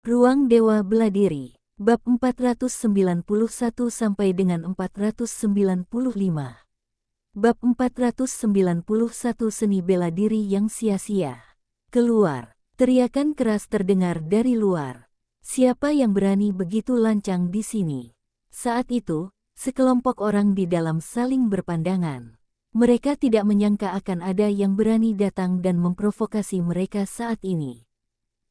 Ruang Dewa Bela Diri, bab 491 sampai dengan 495. Bab 491 Seni Bela Diri yang Sia-sia. Keluar, teriakan keras terdengar dari luar. Siapa yang berani begitu lancang di sini? Saat itu, sekelompok orang di dalam saling berpandangan. Mereka tidak menyangka akan ada yang berani datang dan memprovokasi mereka saat ini.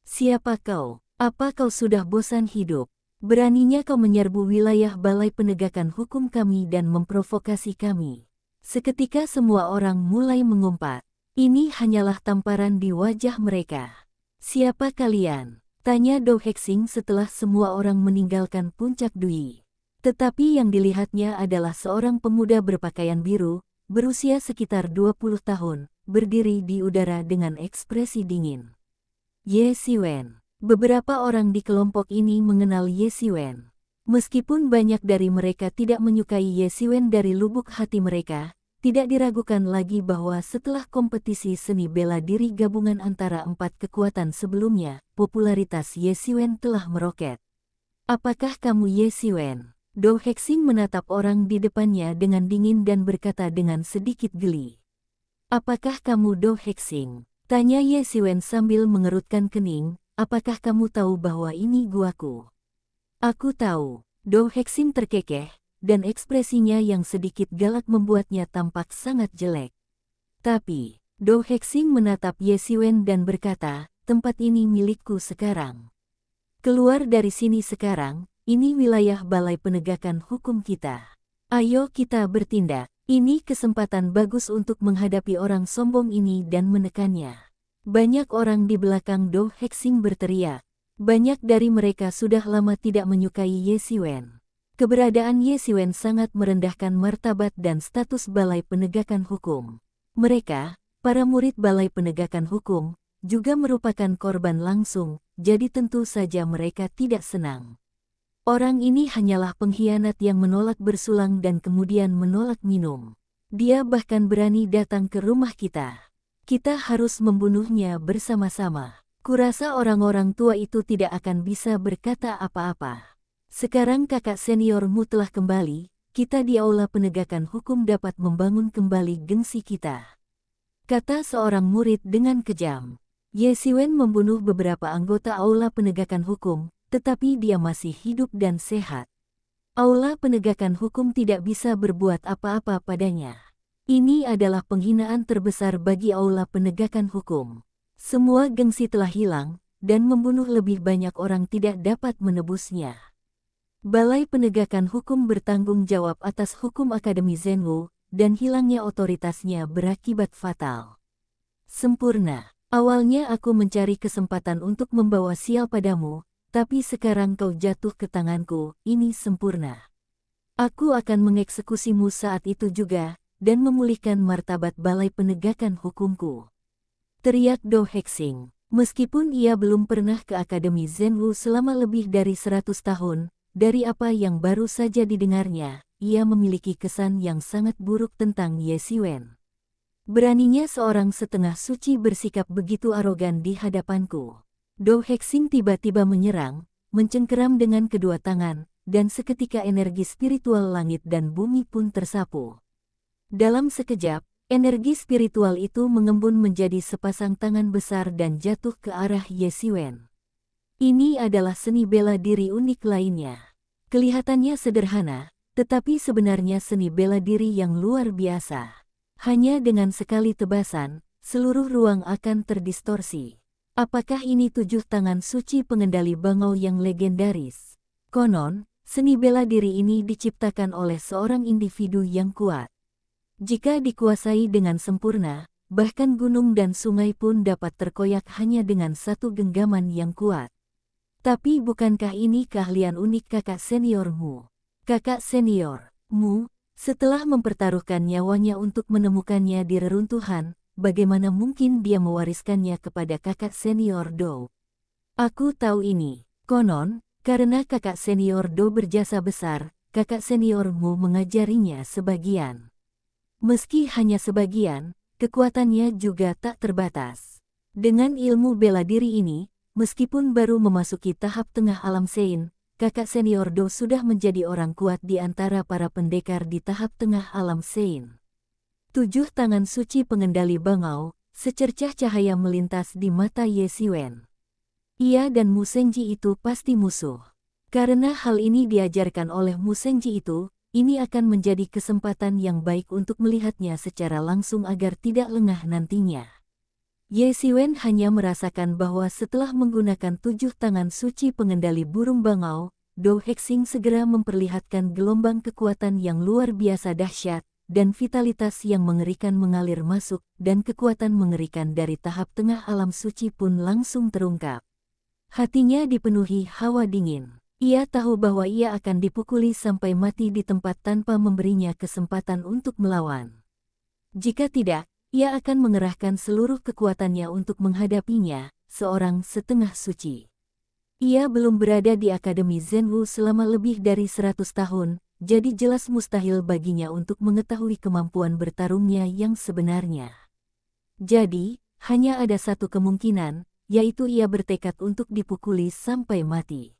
Siapa kau? Apa kau sudah bosan hidup? Beraninya kau menyerbu wilayah Balai Penegakan Hukum kami dan memprovokasi kami. Seketika semua orang mulai mengumpat. Ini hanyalah tamparan di wajah mereka. Siapa kalian? Tanya Do Hexing setelah semua orang meninggalkan puncak Dui. Tetapi yang dilihatnya adalah seorang pemuda berpakaian biru, berusia sekitar 20 tahun, berdiri di udara dengan ekspresi dingin. Ye Siwen. Beberapa orang di kelompok ini mengenal Ye Siwen. Meskipun banyak dari mereka tidak menyukai Ye Siwen dari lubuk hati mereka, tidak diragukan lagi bahwa setelah kompetisi seni bela diri gabungan antara 4 kekuatan sebelumnya, popularitas Ye Siwen telah meroket. Apakah kamu Ye Siwen? Do Hexing menatap orang di depannya dengan dingin dan berkata dengan sedikit geli. Apakah kamu Do Hexing? Tanya Ye Siwen sambil mengerutkan kening. Apakah kamu tahu bahwa ini guaku? Aku tahu. Do Hexing terkekeh, dan ekspresinya yang sedikit galak membuatnya tampak sangat jelek. Tapi, Do Hexing menatap Ye Siwen dan berkata, tempat ini milikku sekarang. Keluar dari sini sekarang, ini wilayah Balai Penegakan Hukum kita. Ayo kita bertindak, ini kesempatan bagus untuk menghadapi orang sombong ini dan menekannya. Banyak orang di belakang Do Hexing berteriak. Banyak dari mereka sudah lama tidak menyukai Ye Siwen. Keberadaan Ye Siwen sangat merendahkan martabat dan status Balai Penegakan Hukum. Mereka, para murid Balai Penegakan Hukum, juga merupakan korban langsung, jadi tentu saja mereka tidak senang. Orang ini hanyalah pengkhianat yang menolak bersulang dan kemudian menolak minum. Dia bahkan berani datang ke rumah kita. Kita harus membunuhnya bersama-sama. Kurasa orang-orang tua itu tidak akan bisa berkata apa-apa. Sekarang kakak seniormu telah kembali, kita di Aula Penegakan Hukum dapat membangun kembali gengsi kita. Kata seorang murid dengan kejam. Ye Siwen membunuh beberapa anggota Aula Penegakan Hukum, tetapi dia masih hidup dan sehat. Aula Penegakan Hukum tidak bisa berbuat apa-apa padanya. Ini adalah penghinaan terbesar bagi Aula Penegakan Hukum. Semua gengsi telah hilang, dan membunuh lebih banyak orang tidak dapat menebusnya. Balai Penegakan Hukum bertanggung jawab atas hukum Akademi Zhenwu, dan hilangnya otoritasnya berakibat fatal. Sempurna. Awalnya aku mencari kesempatan untuk membawa sial padamu, tapi sekarang kau jatuh ke tanganku, ini sempurna. Aku akan mengeksekusimu saat itu juga, dan memulihkan martabat Balai Penegakan Hukumku. Teriak Do Hexing. Meskipun ia belum pernah ke Akademi Zhenwu selama lebih dari 100 tahun, dari apa yang baru saja didengarnya, ia memiliki kesan yang sangat buruk tentang Ye Siwen. Beraninya seorang setengah suci bersikap begitu arogan di hadapanku. Do Hexing tiba-tiba menyerang, mencengkeram dengan kedua tangan, dan seketika energi spiritual langit dan bumi pun tersapu. Dalam sekejap, energi spiritual itu mengembun menjadi sepasang tangan besar dan jatuh ke arah Ye Siwen. Ini adalah seni bela diri unik lainnya. Kelihatannya sederhana, tetapi sebenarnya seni bela diri yang luar biasa. Hanya dengan sekali tebasan, seluruh ruang akan terdistorsi. Apakah ini 7 tangan suci pengendali bangau yang legendaris? Konon, seni bela diri ini diciptakan oleh seorang individu yang kuat. Jika dikuasai dengan sempurna, bahkan gunung dan sungai pun dapat terkoyak hanya dengan satu genggaman yang kuat. Tapi bukankah ini keahlian unik kakak seniormu? Kakak seniormu, setelah mempertaruhkan nyawanya untuk menemukannya di reruntuhan, bagaimana mungkin dia mewariskannya kepada kakak senior Do? Aku tahu ini. Konon, karena kakak senior Do berjasa besar, kakak seniormu mengajarinya sebagian. Meski hanya sebagian, kekuatannya juga tak terbatas. Dengan ilmu bela diri ini, meskipun baru memasuki tahap tengah alam Sein, kakak senior Do sudah menjadi orang kuat di antara para pendekar di tahap tengah alam Sein. 7 tangan suci pengendali bangau, secercah cahaya melintas di mata Ye Xiwen. Ia dan Mu Shengji itu pasti musuh. Karena hal ini diajarkan oleh Mu Shengji itu, ini akan menjadi kesempatan yang baik untuk melihatnya secara langsung agar tidak lengah nantinya. Ye Xiwen hanya merasakan bahwa setelah menggunakan 7 tangan suci pengendali burung bangau, Do Hexing segera memperlihatkan gelombang kekuatan yang luar biasa dahsyat, dan vitalitas yang mengerikan mengalir masuk, dan kekuatan mengerikan dari tahap tengah alam suci pun langsung terungkap. Hatinya dipenuhi hawa dingin. Ia tahu bahwa ia akan dipukuli sampai mati di tempat tanpa memberinya kesempatan untuk melawan. Jika tidak, ia akan mengerahkan seluruh kekuatannya untuk menghadapinya, seorang setengah suci. Ia belum berada di Akademi Zhenwu selama lebih dari 100 tahun, jadi jelas mustahil baginya untuk mengetahui kemampuan bertarungnya yang sebenarnya. Jadi, hanya ada satu kemungkinan, yaitu ia bertekad untuk dipukuli sampai mati.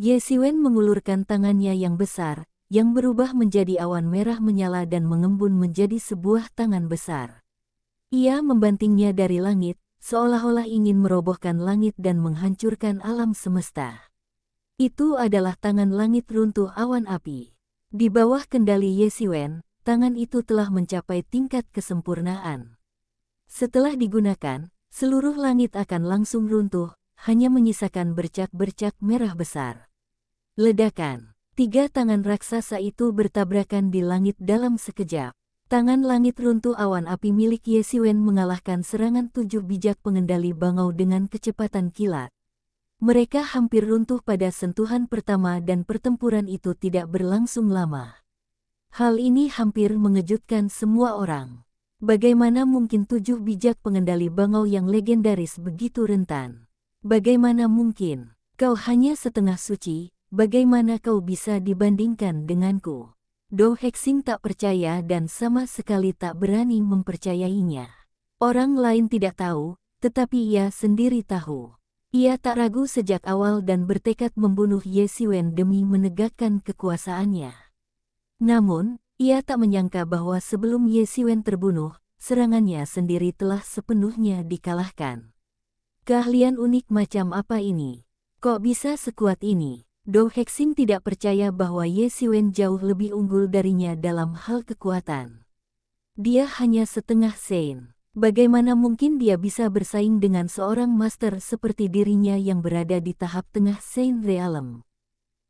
Ye Xiwen mengulurkan tangannya yang besar, yang berubah menjadi awan merah menyala dan mengembun menjadi sebuah tangan besar. Ia membantingnya dari langit, seolah-olah ingin merobohkan langit dan menghancurkan alam semesta. Itu adalah tangan langit runtuh awan api. Di bawah kendali Ye Xiwen, tangan itu telah mencapai tingkat kesempurnaan. Setelah digunakan, seluruh langit akan langsung runtuh, hanya menyisakan bercak-bercak merah besar. Ledakan. 3 tangan raksasa itu bertabrakan di langit dalam sekejap. Tangan langit runtuh awan api milik Ye Xiwen mengalahkan serangan 7 bijak pengendali bangau dengan kecepatan kilat. Mereka hampir runtuh pada sentuhan pertama dan pertempuran itu tidak berlangsung lama. Hal ini hampir mengejutkan semua orang. Bagaimana mungkin 7 bijak pengendali bangau yang legendaris begitu rentan? Bagaimana mungkin? Kau hanya setengah suci, bagaimana kau bisa dibandingkan denganku? Do Hexing tak percaya dan sama sekali tak berani mempercayainya. Orang lain tidak tahu, tetapi ia sendiri tahu. Ia tak ragu sejak awal dan bertekad membunuh Ye Xiwen demi menegakkan kekuasaannya. Namun, ia tak menyangka bahwa sebelum Ye Xiwen terbunuh, serangannya sendiri telah sepenuhnya dikalahkan. Keahlian unik macam apa ini? Kok bisa sekuat ini? Do Hexing tidak percaya bahwa Ye Xiwen jauh lebih unggul darinya dalam hal kekuatan. Dia hanya setengah Sein. Bagaimana mungkin dia bisa bersaing dengan seorang master seperti dirinya yang berada di tahap tengah Sein Realm?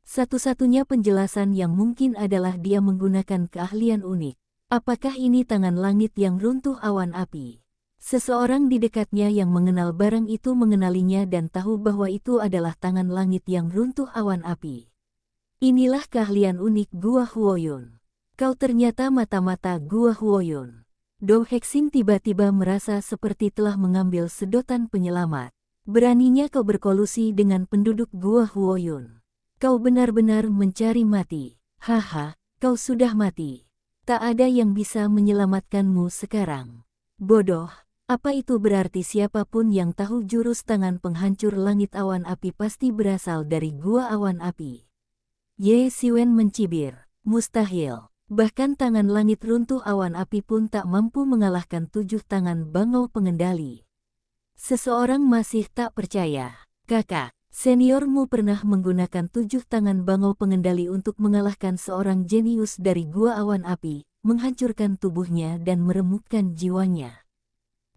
Satu-satunya penjelasan yang mungkin adalah dia menggunakan keahlian unik. Apakah ini tangan langit yang runtuh awan api? Seseorang di dekatnya yang mengenal barang itu mengenalinya dan tahu bahwa itu adalah tangan langit yang runtuh awan api. Inilah keahlian unik Gua Huoyun. Kau ternyata mata-mata Gua Huoyun. Do Hexing tiba-tiba merasa seperti telah mengambil sedotan penyelamat. Beraninya kau berkolusi dengan penduduk Gua Huoyun. Kau benar-benar mencari mati. Haha, kau sudah mati. Tak ada yang bisa menyelamatkanmu sekarang. Bodoh. Apa itu berarti siapapun yang tahu jurus tangan penghancur langit awan api pasti berasal dari gua awan api? Ye Xiwen mencibir. Mustahil. Bahkan tangan langit runtuh awan api pun tak mampu mengalahkan 7 tangan bangau pengendali. Seseorang masih tak percaya. Kakak, seniormu pernah menggunakan 7 tangan bangau pengendali untuk mengalahkan seorang jenius dari gua awan api, menghancurkan tubuhnya dan meremukkan jiwanya.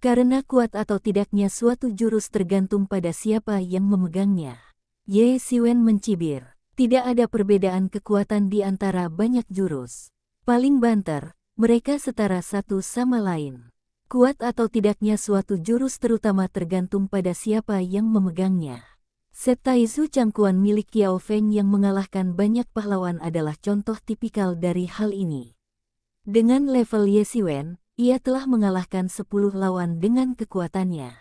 Karena kuat atau tidaknya suatu jurus tergantung pada siapa yang memegangnya. Ye Xiwen mencibir. Tidak ada perbedaan kekuatan di antara banyak jurus. Paling banter, mereka setara satu sama lain. Kuat atau tidaknya suatu jurus terutama tergantung pada siapa yang memegangnya. Septaizu cangkuan milik Yao Feng yang mengalahkan banyak pahlawan adalah contoh tipikal dari hal ini. Dengan level Ye Xiwen, ia telah mengalahkan 10 lawan dengan kekuatannya.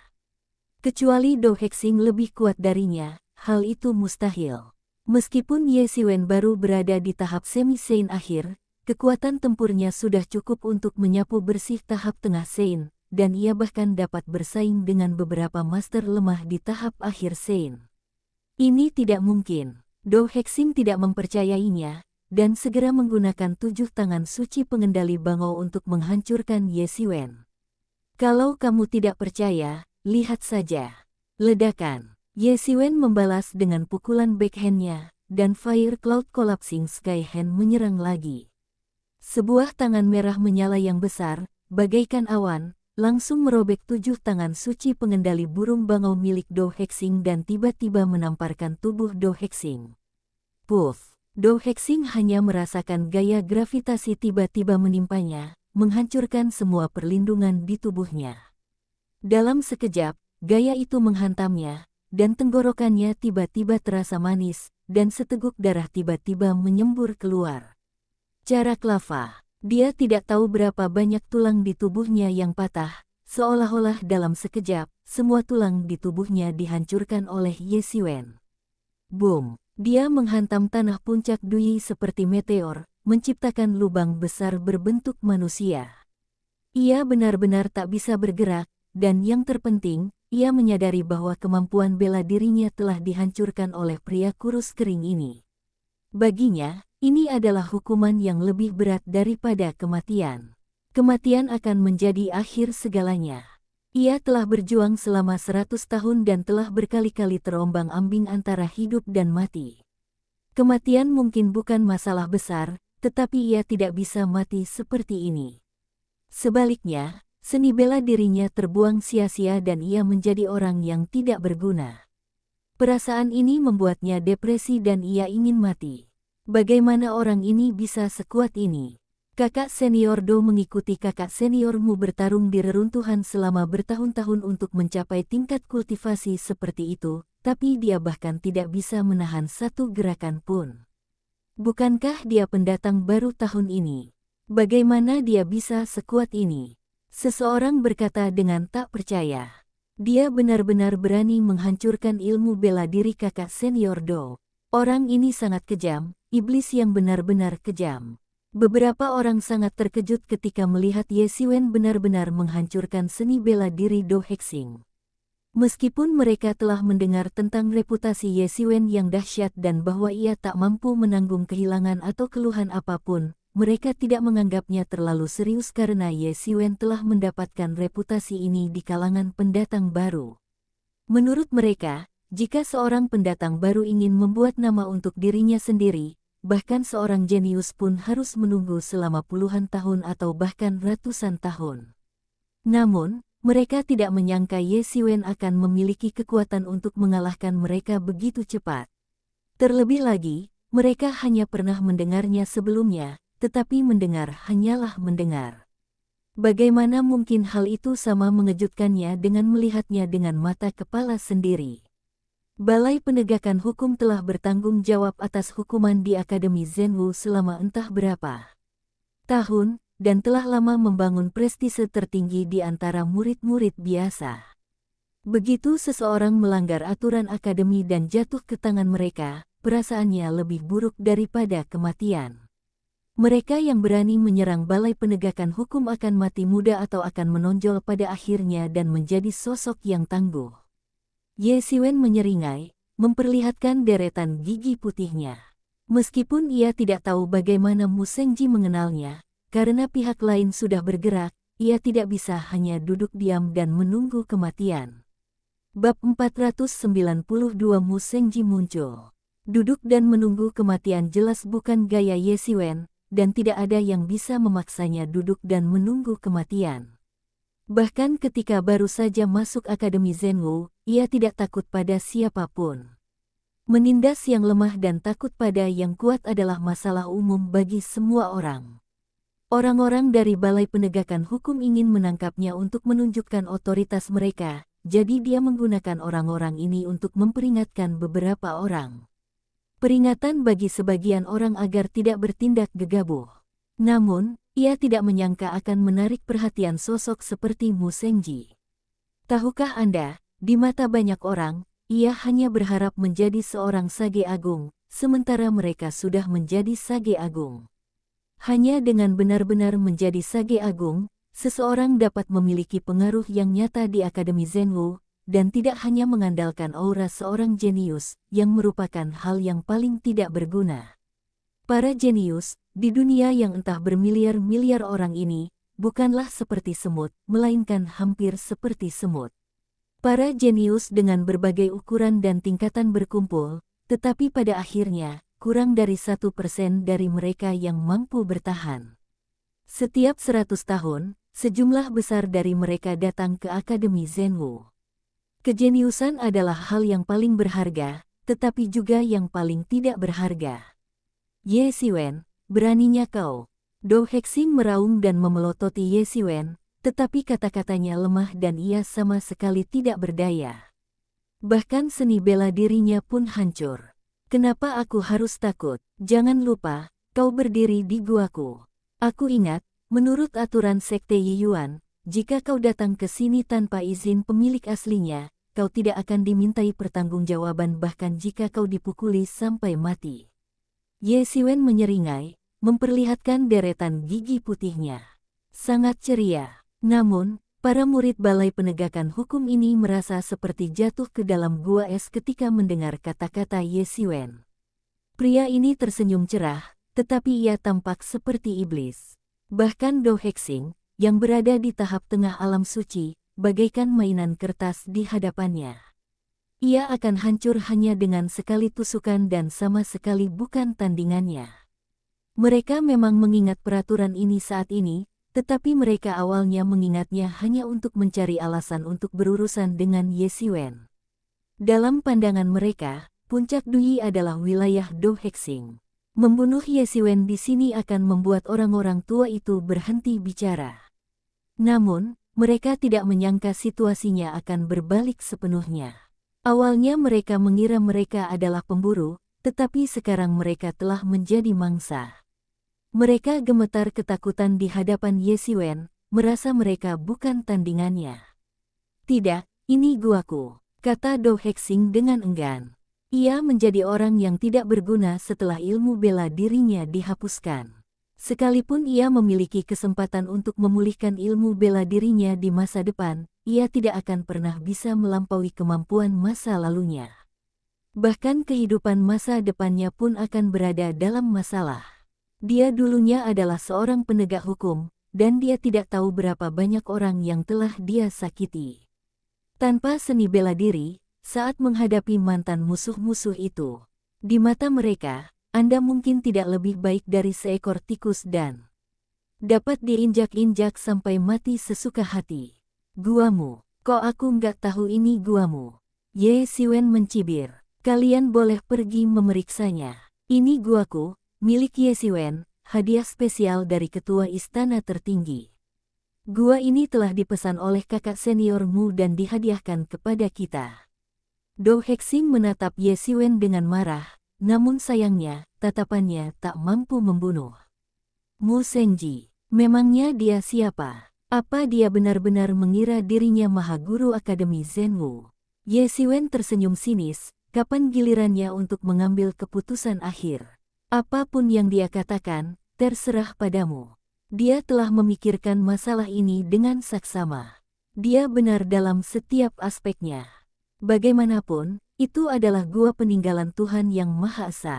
Kecuali Do Hexing lebih kuat darinya, hal itu mustahil. Meskipun Ye Xiwen baru berada di tahap semi-Sein akhir, kekuatan tempurnya sudah cukup untuk menyapu bersih tahap tengah Sein, dan ia bahkan dapat bersaing dengan beberapa master lemah di tahap akhir Sein. Ini tidak mungkin. Do Hexing tidak mempercayainya, dan segera menggunakan 7 tangan suci pengendali bangau untuk menghancurkan Ye Xiwen. Kalau kamu tidak percaya, lihat saja. Ledakan. Ye Xiwen membalas dengan pukulan backhand-nya, dan Fire Cloud Collapsing Sky Hand menyerang lagi. Sebuah tangan merah menyala yang besar, bagaikan awan, langsung merobek 7 tangan suci pengendali burung bangau milik Do Hexing dan tiba-tiba menamparkan tubuh Do Hexing. Puff! Do Hexing hanya merasakan gaya gravitasi tiba-tiba menimpanya, menghancurkan semua perlindungan di tubuhnya. Dalam sekejap, gaya itu menghantamnya, dan tenggorokannya tiba-tiba terasa manis, dan seteguk darah tiba-tiba menyembur keluar. Cara Lava. Dia tidak tahu berapa banyak tulang di tubuhnya yang patah, seolah-olah dalam sekejap, semua tulang di tubuhnya dihancurkan oleh Ye Xiwen. Boom! Dia menghantam tanah puncak Dui seperti meteor, menciptakan lubang besar berbentuk manusia. Ia benar-benar tak bisa bergerak, dan yang terpenting, ia menyadari bahwa kemampuan bela dirinya telah dihancurkan oleh pria kurus kering ini. Baginya, ini adalah hukuman yang lebih berat daripada kematian. Kematian akan menjadi akhir segalanya. Ia telah berjuang selama 100 tahun dan telah berkali-kali terombang-ambing antara hidup dan mati. Kematian mungkin bukan masalah besar, tetapi ia tidak bisa mati seperti ini. Sebaliknya, seni bela dirinya terbuang sia-sia dan ia menjadi orang yang tidak berguna. Perasaan ini membuatnya depresi dan ia ingin mati. Bagaimana orang ini bisa sekuat ini? Kakak senior Do mengikuti kakak seniormu bertarung di reruntuhan selama bertahun-tahun untuk mencapai tingkat kultivasi seperti itu, tapi dia bahkan tidak bisa menahan satu gerakan pun. Bukankah dia pendatang baru tahun ini? Bagaimana dia bisa sekuat ini? Seseorang berkata dengan tak percaya. Dia benar-benar berani menghancurkan ilmu bela diri kakak senior Do. Orang ini sangat kejam, iblis yang benar-benar kejam. Beberapa orang sangat terkejut ketika melihat Ye Xiwen benar-benar menghancurkan seni bela diri Do Hexing. Meskipun mereka telah mendengar tentang reputasi Ye Xiwen yang dahsyat dan bahwa ia tak mampu menanggung kehilangan atau keluhan apapun, mereka tidak menganggapnya terlalu serius karena Ye Xiwen telah mendapatkan reputasi ini di kalangan pendatang baru. Menurut mereka, jika seorang pendatang baru ingin membuat nama untuk dirinya sendiri, bahkan seorang jenius pun harus menunggu selama puluhan tahun atau bahkan ratusan tahun. Namun, mereka tidak menyangka Ye Xiwen akan memiliki kekuatan untuk mengalahkan mereka begitu cepat. Terlebih lagi, mereka hanya pernah mendengarnya sebelumnya, tetapi mendengar hanyalah mendengar. Bagaimana mungkin hal itu sama mengejutkannya dengan melihatnya dengan mata kepala sendiri? Balai Penegakan Hukum telah bertanggung jawab atas hukuman di Akademi Zhenwu selama entah berapa tahun, dan telah lama membangun prestise tertinggi di antara murid-murid biasa. Begitu seseorang melanggar aturan akademi dan jatuh ke tangan mereka, perasaannya lebih buruk daripada kematian. Mereka yang berani menyerang Balai Penegakan Hukum akan mati muda atau akan menonjol pada akhirnya dan menjadi sosok yang tangguh. Ye Xiwen menyeringai, memperlihatkan deretan gigi putihnya. Meskipun ia tidak tahu bagaimana Mu Shengji mengenalnya, karena pihak lain sudah bergerak, ia tidak bisa hanya duduk diam dan menunggu kematian. Bab 492 Mu Shengji muncul. Duduk dan menunggu kematian jelas bukan gaya Ye Xiwen, dan tidak ada yang bisa memaksanya duduk dan menunggu kematian. Bahkan ketika baru saja masuk Akademi Zhenwu, ia tidak takut pada siapapun. Menindas yang lemah dan takut pada yang kuat adalah masalah umum bagi semua orang. Orang-orang dari Balai Penegakan Hukum ingin menangkapnya untuk menunjukkan otoritas mereka, jadi dia menggunakan orang-orang ini untuk memperingatkan beberapa orang. Peringatan bagi sebagian orang agar tidak bertindak gegabah. Namun, ia tidak menyangka akan menarik perhatian sosok seperti Mu Shengji. Tahukah Anda, di mata banyak orang, ia hanya berharap menjadi seorang sage agung, sementara mereka sudah menjadi sage agung. Hanya dengan benar-benar menjadi sage agung, seseorang dapat memiliki pengaruh yang nyata di Akademi Zhenwu, dan tidak hanya mengandalkan aura seorang jenius, yang merupakan hal yang paling tidak berguna. Para jenius, di dunia yang entah bermiliar-miliar orang ini, bukanlah seperti semut, melainkan hampir seperti semut. Para jenius dengan berbagai ukuran dan tingkatan berkumpul, tetapi pada akhirnya, kurang dari 1% dari mereka yang mampu bertahan. Setiap 100 tahun, sejumlah besar dari mereka datang ke Akademi Zhenwu. Kejeniusan adalah hal yang paling berharga, tetapi juga yang paling tidak berharga. Ye Xiwen, beraninya kau. Dou Hexing meraung dan memelototi Ye Xiwen, tetapi kata-katanya lemah dan ia sama sekali tidak berdaya. Bahkan seni bela dirinya pun hancur. Kenapa aku harus takut? Jangan lupa, kau berdiri di guaku. Aku ingat, menurut aturan Sekte Yiyuan, jika kau datang ke sini tanpa izin pemilik aslinya, kau tidak akan dimintai pertanggungjawaban bahkan jika kau dipukuli sampai mati. Ye Xiwen menyeringai, memperlihatkan deretan gigi putihnya. Sangat ceria. Namun, para murid Balai Penegakan Hukum ini merasa seperti jatuh ke dalam gua es ketika mendengar kata-kata Ye Xiwen. Pria ini tersenyum cerah, tetapi ia tampak seperti iblis. Bahkan Dou Hexing, yang berada di tahap tengah alam suci, bagaikan mainan kertas di hadapannya. Ia akan hancur hanya dengan sekali tusukan dan sama sekali bukan tandingannya. Mereka memang mengingat peraturan ini saat ini, tetapi mereka awalnya mengingatnya hanya untuk mencari alasan untuk berurusan dengan Ye Xiwen. Dalam pandangan mereka, puncak Duyi adalah wilayah Dou Hexing. Membunuh Ye Xiwen di sini akan membuat orang-orang tua itu berhenti bicara. Namun, mereka tidak menyangka situasinya akan berbalik sepenuhnya. Awalnya mereka mengira mereka adalah pemburu, tetapi sekarang mereka telah menjadi mangsa. Mereka gemetar ketakutan di hadapan Ye Xiwen, merasa mereka bukan tandingannya. Tidak, ini guaku, kata Dou Hexing dengan enggan. Ia menjadi orang yang tidak berguna setelah ilmu bela dirinya dihapuskan. Sekalipun ia memiliki kesempatan untuk memulihkan ilmu bela dirinya di masa depan, ia tidak akan pernah bisa melampaui kemampuan masa lalunya. Bahkan kehidupan masa depannya pun akan berada dalam masalah. Dia dulunya adalah seorang penegak hukum, dan dia tidak tahu berapa banyak orang yang telah dia sakiti. Tanpa seni bela diri, saat menghadapi mantan musuh-musuh itu, di mata mereka, Anda mungkin tidak lebih baik dari seekor tikus dan dapat diinjak-injak sampai mati sesuka hati. Guamu, kok aku nggak tahu ini guamu? Ye Xiwen mencibir. Kalian boleh pergi memeriksanya. Ini guaku, milik Ye Xiwen, hadiah spesial dari ketua istana tertinggi. Gua ini telah dipesan oleh kakak seniormu dan dihadiahkan kepada kita. Dou Hexing menatap Ye Xiwen dengan marah, namun sayangnya, tatapannya tak mampu membunuh. Mu Shengji, memangnya dia siapa? Apa dia benar-benar mengira dirinya maha guru Akademi Zhenwu? Ye Xiwen tersenyum sinis, kapan gilirannya untuk mengambil keputusan akhir? Apapun yang dia katakan, terserah padamu. Dia telah memikirkan masalah ini dengan saksama. Dia benar dalam setiap aspeknya. Bagaimanapun, itu adalah gua peninggalan Tuhan Yang Maha Esa.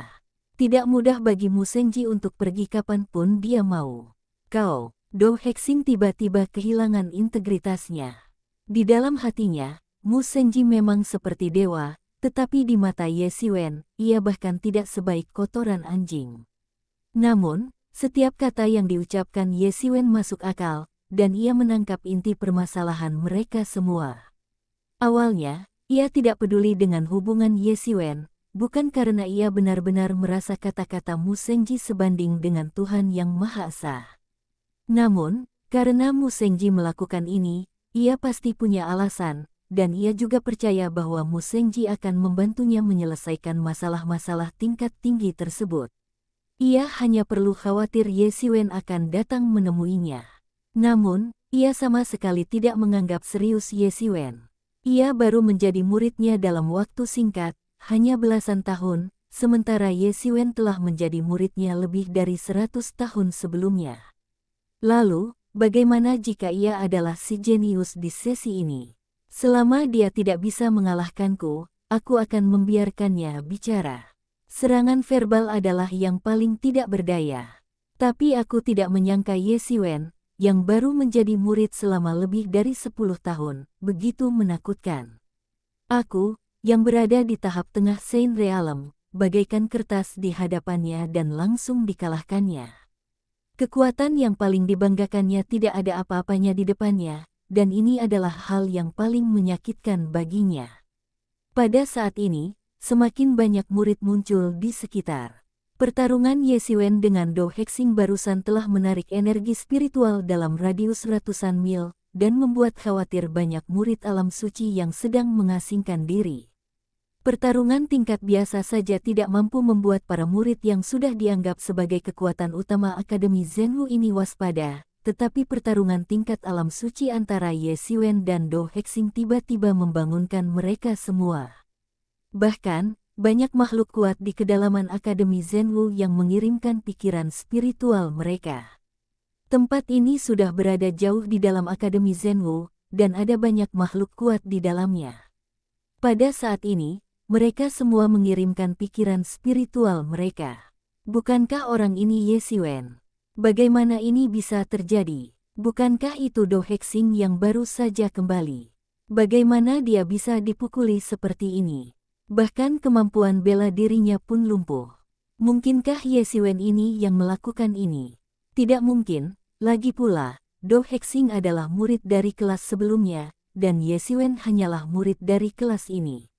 Tidak mudah bagi Mu Shengji untuk pergi kapanpun dia mau. Kau, Dou Hexing tiba-tiba kehilangan integritasnya. Di dalam hatinya, Mu Shengji memang seperti dewa, tetapi di mata Ye Xiwen, ia bahkan tidak sebaik kotoran anjing. Namun, setiap kata yang diucapkan Ye Xiwen masuk akal, dan ia menangkap inti permasalahan mereka semua. Awalnya, ia tidak peduli dengan hubungan Ye Xiwen, bukan karena ia benar-benar merasa kata-kata Mu Shengji sebanding dengan Tuhan Yang Maha Esa. Namun, karena Mu Shengji melakukan ini, ia pasti punya alasan, dan ia juga percaya bahwa Mu Shengji akan membantunya menyelesaikan masalah-masalah tingkat tinggi tersebut. Ia hanya perlu khawatir Ye Xiwen akan datang menemuinya. Namun, ia sama sekali tidak menganggap serius Ye Xiwen. Ia baru menjadi muridnya dalam waktu singkat, hanya belasan tahun, sementara Ye Xiwen telah menjadi muridnya lebih dari 100 tahun sebelumnya. Lalu, bagaimana jika ia adalah si jenius di sesi ini? Selama dia tidak bisa mengalahkanku, aku akan membiarkannya bicara. Serangan verbal adalah yang paling tidak berdaya. Tapi aku tidak menyangka Ye Xiwen, yang baru menjadi murid selama lebih dari 10 tahun, begitu menakutkan. Aku, yang berada di tahap tengah Saint Realm, bagaikan kertas di hadapannya dan langsung dikalahkannya. Kekuatan yang paling dibanggakannya tidak ada apa-apanya di depannya, dan ini adalah hal yang paling menyakitkan baginya. Pada saat ini, semakin banyak murid muncul di sekitar. Pertarungan Ye Xiwen dengan Do Hexing barusan telah menarik energi spiritual dalam radius ratusan mil, dan membuat khawatir banyak murid alam suci yang sedang mengasingkan diri. Pertarungan tingkat biasa saja tidak mampu membuat para murid yang sudah dianggap sebagai kekuatan utama Akademi Zhenwu ini waspada, tetapi pertarungan tingkat alam suci antara Ye Xiwen dan Do Hexing tiba-tiba membangunkan mereka semua. Bahkan, banyak makhluk kuat di kedalaman Akademi Zhenwu yang mengirimkan pikiran spiritual mereka. Tempat ini sudah berada jauh di dalam Akademi Zhenwu, dan ada banyak makhluk kuat di dalamnya. Pada saat ini, mereka semua mengirimkan pikiran spiritual mereka. Bukankah orang ini Ye Xiwen? Bagaimana ini bisa terjadi? Bukankah itu Do Hexing yang baru saja kembali? Bagaimana dia bisa dipukuli seperti ini? Bahkan kemampuan bela dirinya pun lumpuh. Mungkinkah Ye Xiwen ini yang melakukan ini? Tidak mungkin, lagi pula, Do Hexing adalah murid dari kelas sebelumnya, dan Ye Xiwen hanyalah murid dari kelas ini.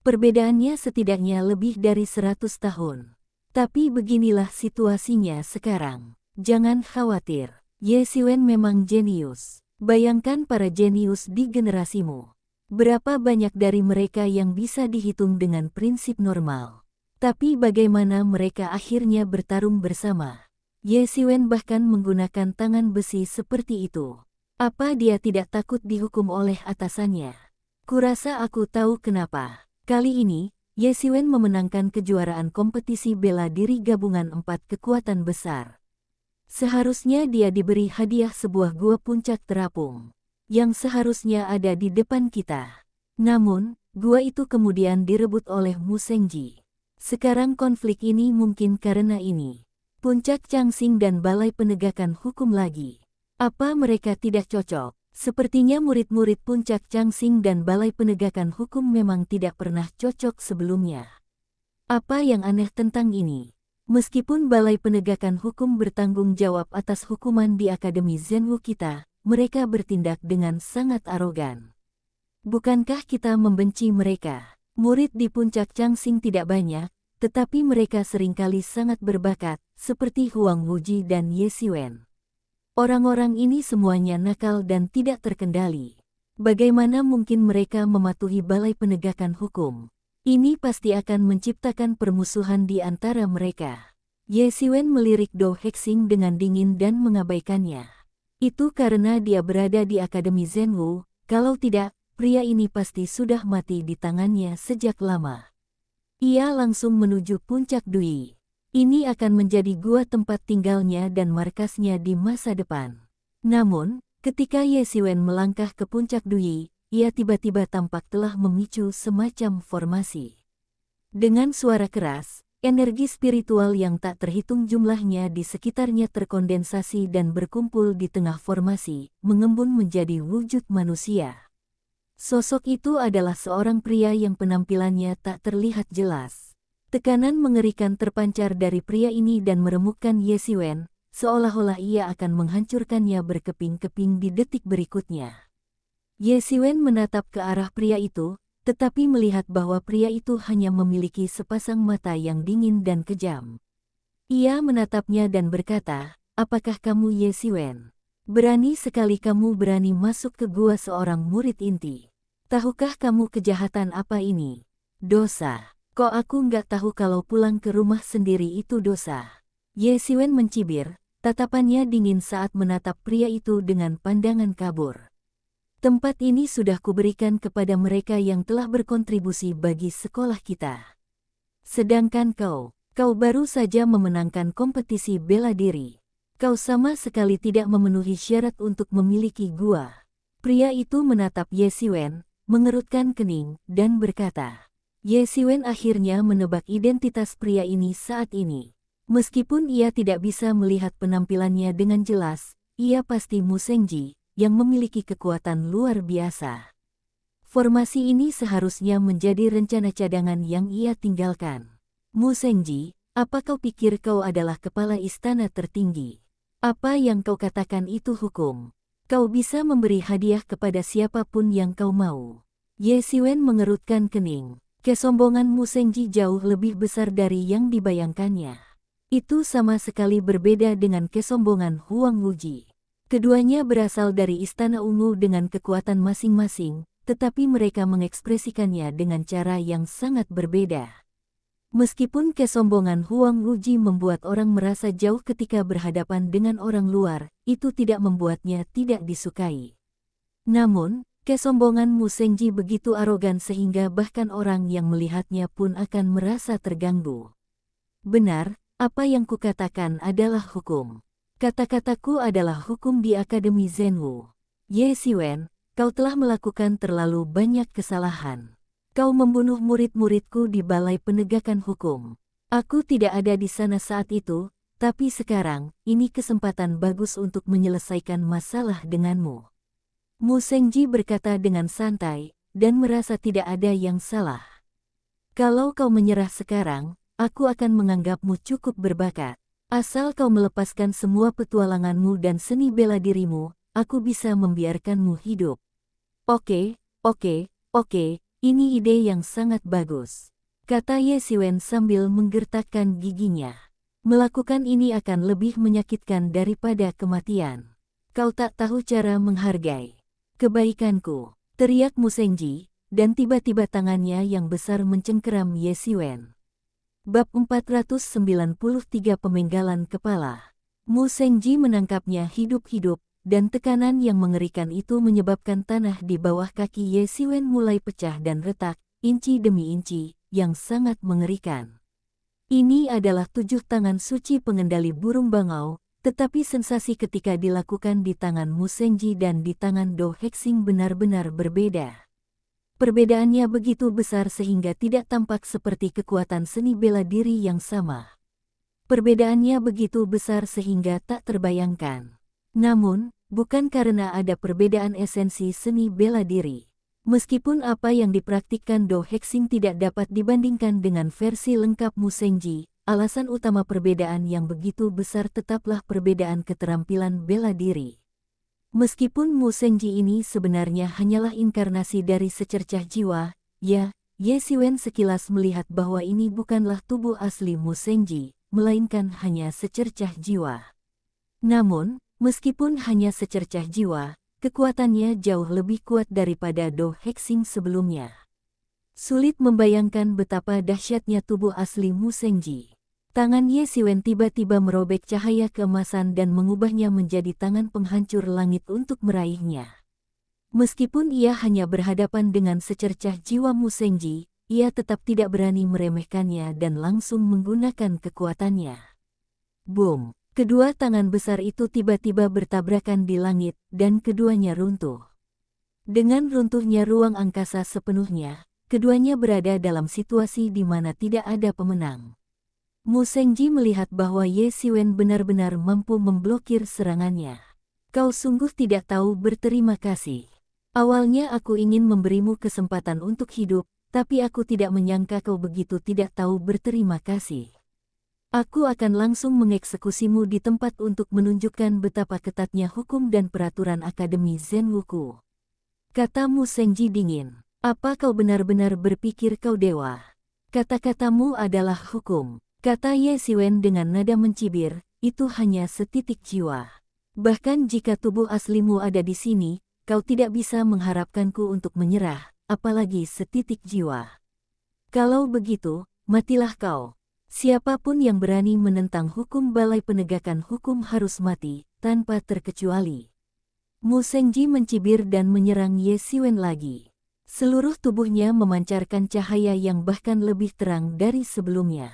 Perbedaannya setidaknya lebih dari 100 tahun. Tapi beginilah situasinya sekarang. Jangan khawatir, Ye Xiwen memang jenius. Bayangkan para jenius di generasimu. Berapa banyak dari mereka yang bisa dihitung dengan prinsip normal. Tapi bagaimana mereka akhirnya bertarung bersama? Ye Xiwen bahkan menggunakan tangan besi seperti itu. Apa dia tidak takut dihukum oleh atasannya? Kurasa aku tahu kenapa. Kali ini, Ye Xiwen memenangkan kejuaraan kompetisi bela diri gabungan 4 kekuatan besar. Seharusnya dia diberi hadiah sebuah gua puncak terapung yang seharusnya ada di depan kita. Namun, gua itu kemudian direbut oleh Mu Shengji. Sekarang konflik ini mungkin karena ini. Puncak Changxing dan Balai Penegakan Hukum lagi. Apa mereka tidak cocok? Sepertinya murid-murid Puncak Changxing dan Balai Penegakan Hukum memang tidak pernah cocok sebelumnya. Apa yang aneh tentang ini? Meskipun Balai Penegakan Hukum bertanggung jawab atas hukuman di Akademi Zhenwu kita, mereka bertindak dengan sangat arogan. Bukankah kita membenci mereka? Murid di Puncak Changxing tidak banyak, tetapi mereka seringkali sangat berbakat, seperti Huang Wuji dan Ye Xiwen. Orang-orang ini semuanya nakal dan tidak terkendali. Bagaimana mungkin mereka mematuhi Balai Penegakan Hukum? Ini pasti akan menciptakan permusuhan di antara mereka. Ye Xiwen melirik Do Hexing dengan dingin dan mengabaikannya. Itu karena dia berada di Akademi Zhenwu, kalau tidak, pria ini pasti sudah mati di tangannya sejak lama. Ia langsung menuju Puncak Dui. Ini akan menjadi gua tempat tinggalnya dan markasnya di masa depan. Namun, ketika Ye Xiwen melangkah ke Puncak Dui, ia tiba-tiba tampak telah memicu semacam formasi. Dengan suara keras, energi spiritual yang tak terhitung jumlahnya di sekitarnya terkondensasi dan berkumpul di tengah formasi, mengembun menjadi wujud manusia. Sosok itu adalah seorang pria yang penampilannya tak terlihat jelas. Tekanan mengerikan terpancar dari pria ini dan meremukkan Ye Xiwen, seolah-olah ia akan menghancurkannya berkeping-keping di detik berikutnya. Ye Xiwen menatap ke arah pria itu, tetapi melihat bahwa pria itu hanya memiliki sepasang mata yang dingin dan kejam. Ia menatapnya dan berkata, "Apakah kamu Ye Xiwen? Berani sekali kamu berani masuk ke gua seorang murid inti. Tahukah kamu kejahatan apa ini? Dosa. Kok aku nggak tahu kalau pulang ke rumah sendiri itu dosa?" Ye Xiwen mencibir, tatapannya dingin saat menatap pria itu dengan pandangan kabur. "Tempat ini sudah kuberikan kepada mereka yang telah berkontribusi bagi sekolah kita. Sedangkan kau baru saja memenangkan kompetisi bela diri. Kau sama sekali tidak memenuhi syarat untuk memiliki gua. Pria itu menatap Ye Xiwen, mengerutkan kening, dan berkata. Ye Xiwen akhirnya menebak identitas pria ini saat ini. Meskipun ia tidak bisa melihat penampilannya dengan jelas, ia pasti Mu Shengji, yang memiliki kekuatan luar biasa. Formasi ini seharusnya menjadi rencana cadangan yang ia tinggalkan. Mu Shengji, apa kau pikir kau adalah kepala istana tertinggi? Apa yang kau katakan itu hukum? Kau bisa memberi hadiah kepada siapapun yang kau mau. Ye Xiwen mengerutkan kening. Kesombongan Mu Shengji jauh lebih besar dari yang dibayangkannya. Itu sama sekali berbeda dengan kesombongan Huang Wuji. Keduanya berasal dari Istana Ungu dengan kekuatan masing-masing, tetapi mereka mengekspresikannya dengan cara yang sangat berbeda. Meskipun kesombongan Huang Wuji membuat orang merasa jauh ketika berhadapan dengan orang luar, itu tidak membuatnya tidak disukai. Namun, kesombongan Mu Shengji begitu arogan sehingga bahkan orang yang melihatnya pun akan merasa terganggu. Benar, apa yang kukatakan adalah hukum. Kata-kataku adalah hukum di Akademi Zhenwu. Ye Xiwen, kau telah melakukan terlalu banyak kesalahan. Kau membunuh murid-muridku di Balai Penegakan Hukum. Aku tidak ada di sana saat itu, tapi sekarang, ini kesempatan bagus untuk menyelesaikan masalah denganmu. Mu Shengji berkata dengan santai, dan merasa tidak ada yang salah. Kalau kau menyerah sekarang, aku akan menganggapmu cukup berbakat. Asal kau melepaskan semua petualanganmu dan seni bela dirimu, aku bisa membiarkanmu hidup. Oke, ini ide yang sangat bagus, kata Ye Xiwen sambil menggertakkan giginya. Melakukan ini akan lebih menyakitkan daripada kematian. Kau tak tahu cara menghargai kebaikanku, teriak Mu Shengji, dan tiba-tiba tangannya yang besar mencengkeram Ye Xiwen. Bab 493 Pemenggalan Kepala. Mu Shengji menangkapnya hidup-hidup, dan tekanan yang mengerikan itu menyebabkan tanah di bawah kaki Ye Xiwen mulai pecah dan retak, inci demi inci, yang sangat mengerikan. Ini adalah 7 tangan suci pengendali burung bangau, tetapi sensasi ketika dilakukan di tangan Mu Shengji dan di tangan Do Hexing benar-benar berbeda. Perbedaannya begitu besar sehingga tidak tampak seperti kekuatan seni bela diri yang sama. Perbedaannya begitu besar sehingga tak terbayangkan. Namun, bukan karena ada perbedaan esensi seni bela diri. Meskipun apa yang dipraktikkan Do Hexing tidak dapat dibandingkan dengan versi lengkap Mu Shengji, alasan utama perbedaan yang begitu besar tetaplah perbedaan keterampilan bela diri. Meskipun Mu Shengji ini sebenarnya hanyalah inkarnasi dari secercah jiwa, ya, Ye Xiwen sekilas melihat bahwa ini bukanlah tubuh asli Mu Shengji, melainkan hanya secercah jiwa. Namun, meskipun hanya secercah jiwa, kekuatannya jauh lebih kuat daripada Do Hexing sebelumnya. Sulit membayangkan betapa dahsyatnya tubuh asli Mu Shengji. Tangan Ye Xiwen tiba-tiba merobek cahaya keemasan dan mengubahnya menjadi tangan penghancur langit untuk meraihnya. Meskipun ia hanya berhadapan dengan secercah jiwa Mu Shengji, ia tetap tidak berani meremehkannya dan langsung menggunakan kekuatannya. Boom! Kedua tangan besar itu tiba-tiba bertabrakan di langit, dan keduanya runtuh. Dengan runtuhnya ruang angkasa sepenuhnya, keduanya berada dalam situasi di mana tidak ada pemenang. Mu Shengji melihat bahwa Ye Xiwen benar-benar mampu memblokir serangannya. Kau sungguh tidak tahu berterima kasih. Awalnya aku ingin memberimu kesempatan untuk hidup, tapi aku tidak menyangka kau begitu tidak tahu berterima kasih. Aku akan langsung mengeksekusimu di tempat untuk menunjukkan betapa ketatnya hukum dan peraturan Akademi Zhenwuku. Kata Mu Shengji dingin. Apa kau benar-benar berpikir kau dewa? Kata-katamu adalah hukum. Kata Ye Xiwen dengan nada mencibir, itu hanya setitik jiwa. Bahkan jika tubuh aslimu ada di sini, kau tidak bisa mengharapkanku untuk menyerah, apalagi setitik jiwa. Kalau begitu, matilah kau. Siapapun yang berani menentang hukum Balai Penegakan Hukum harus mati, tanpa terkecuali. Mu Shengji mencibir dan menyerang Ye Xiwen lagi. Seluruh tubuhnya memancarkan cahaya yang bahkan lebih terang dari sebelumnya.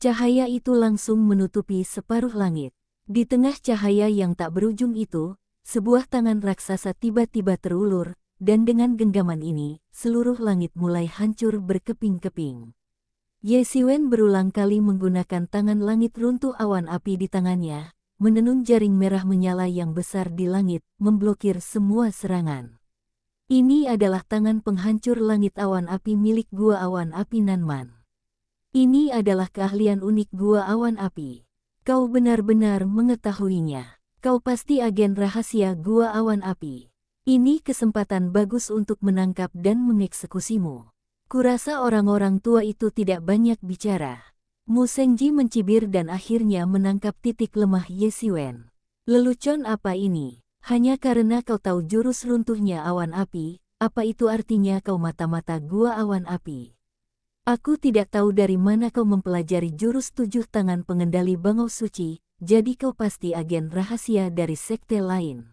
Cahaya itu langsung menutupi separuh langit. Di tengah cahaya yang tak berujung itu, sebuah tangan raksasa tiba-tiba terulur, dan dengan genggaman ini, seluruh langit mulai hancur berkeping-keping. Ye Siwen berulang kali menggunakan tangan langit runtuh awan api di tangannya, menenun jaring merah menyala yang besar di langit, memblokir semua serangan. Ini adalah tangan penghancur langit awan api milik Gua Awan Api Nanman. Ini adalah keahlian unik Gua Awan Api. Kau benar-benar mengetahuinya. Kau pasti agen rahasia Gua Awan Api. Ini kesempatan bagus untuk menangkap dan mengeksekusimu. Kurasa orang-orang tua itu tidak banyak bicara. Mu Sengji mencibir dan akhirnya menangkap titik lemah Ye Siwen. Lelucon apa ini? Hanya karena kau tahu jurus runtuhnya awan api, apa itu artinya kau mata-mata Gua Awan Api? Aku tidak tahu dari mana kau mempelajari jurus 7 tangan pengendali bangau suci, jadi kau pasti agen rahasia dari sekte lain.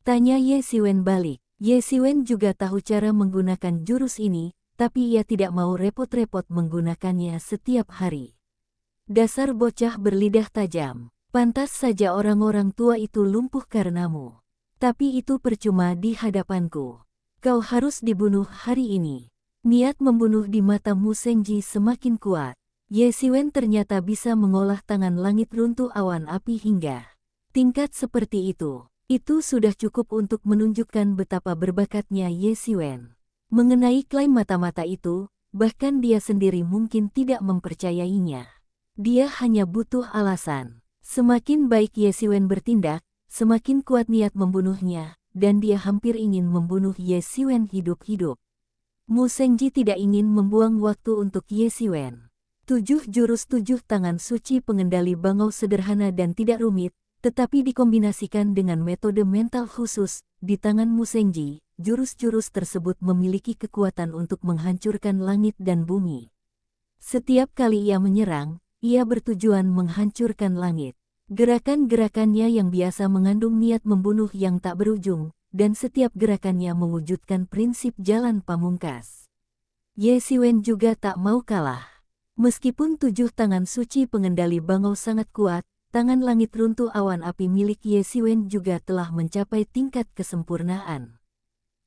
Tanya Ye Siwen balik. Ye Siwen juga tahu cara menggunakan jurus ini, tapi ia tidak mau repot-repot menggunakannya setiap hari. Dasar bocah berlidah tajam. Pantas saja orang-orang tua itu lumpuh karenamu. Tapi itu percuma di hadapanku. Kau harus dibunuh hari ini. Niat membunuh di mata Mu Sengji semakin kuat. Ye Siwen ternyata bisa mengolah tangan langit runtuh awan api hingga tingkat seperti itu. Itu sudah cukup untuk menunjukkan betapa berbakatnya Ye Siwen. Mengenai klaim mata-mata itu, bahkan dia sendiri mungkin tidak mempercayainya. Dia hanya butuh alasan. Semakin baik Ye Siwen bertindak, semakin kuat niat membunuhnya, dan dia hampir ingin membunuh Ye Siwen hidup-hidup. Mu Sengji tidak ingin membuang waktu untuk Ye Siwen. 7 jurus 7 tangan suci pengendali bangau sederhana dan tidak rumit, tetapi dikombinasikan dengan metode mental khusus, di tangan Mu Sengji, jurus-jurus tersebut memiliki kekuatan untuk menghancurkan langit dan bumi. Setiap kali ia menyerang, ia bertujuan menghancurkan langit. Gerakan-gerakannya yang biasa mengandung niat membunuh yang tak berujung, dan setiap gerakannya mewujudkan prinsip jalan pamungkas. Ye Siwen juga tak mau kalah. Meskipun 7 tangan suci pengendali bangau sangat kuat, tangan langit runtuh awan api milik Ye Siwen juga telah mencapai tingkat kesempurnaan.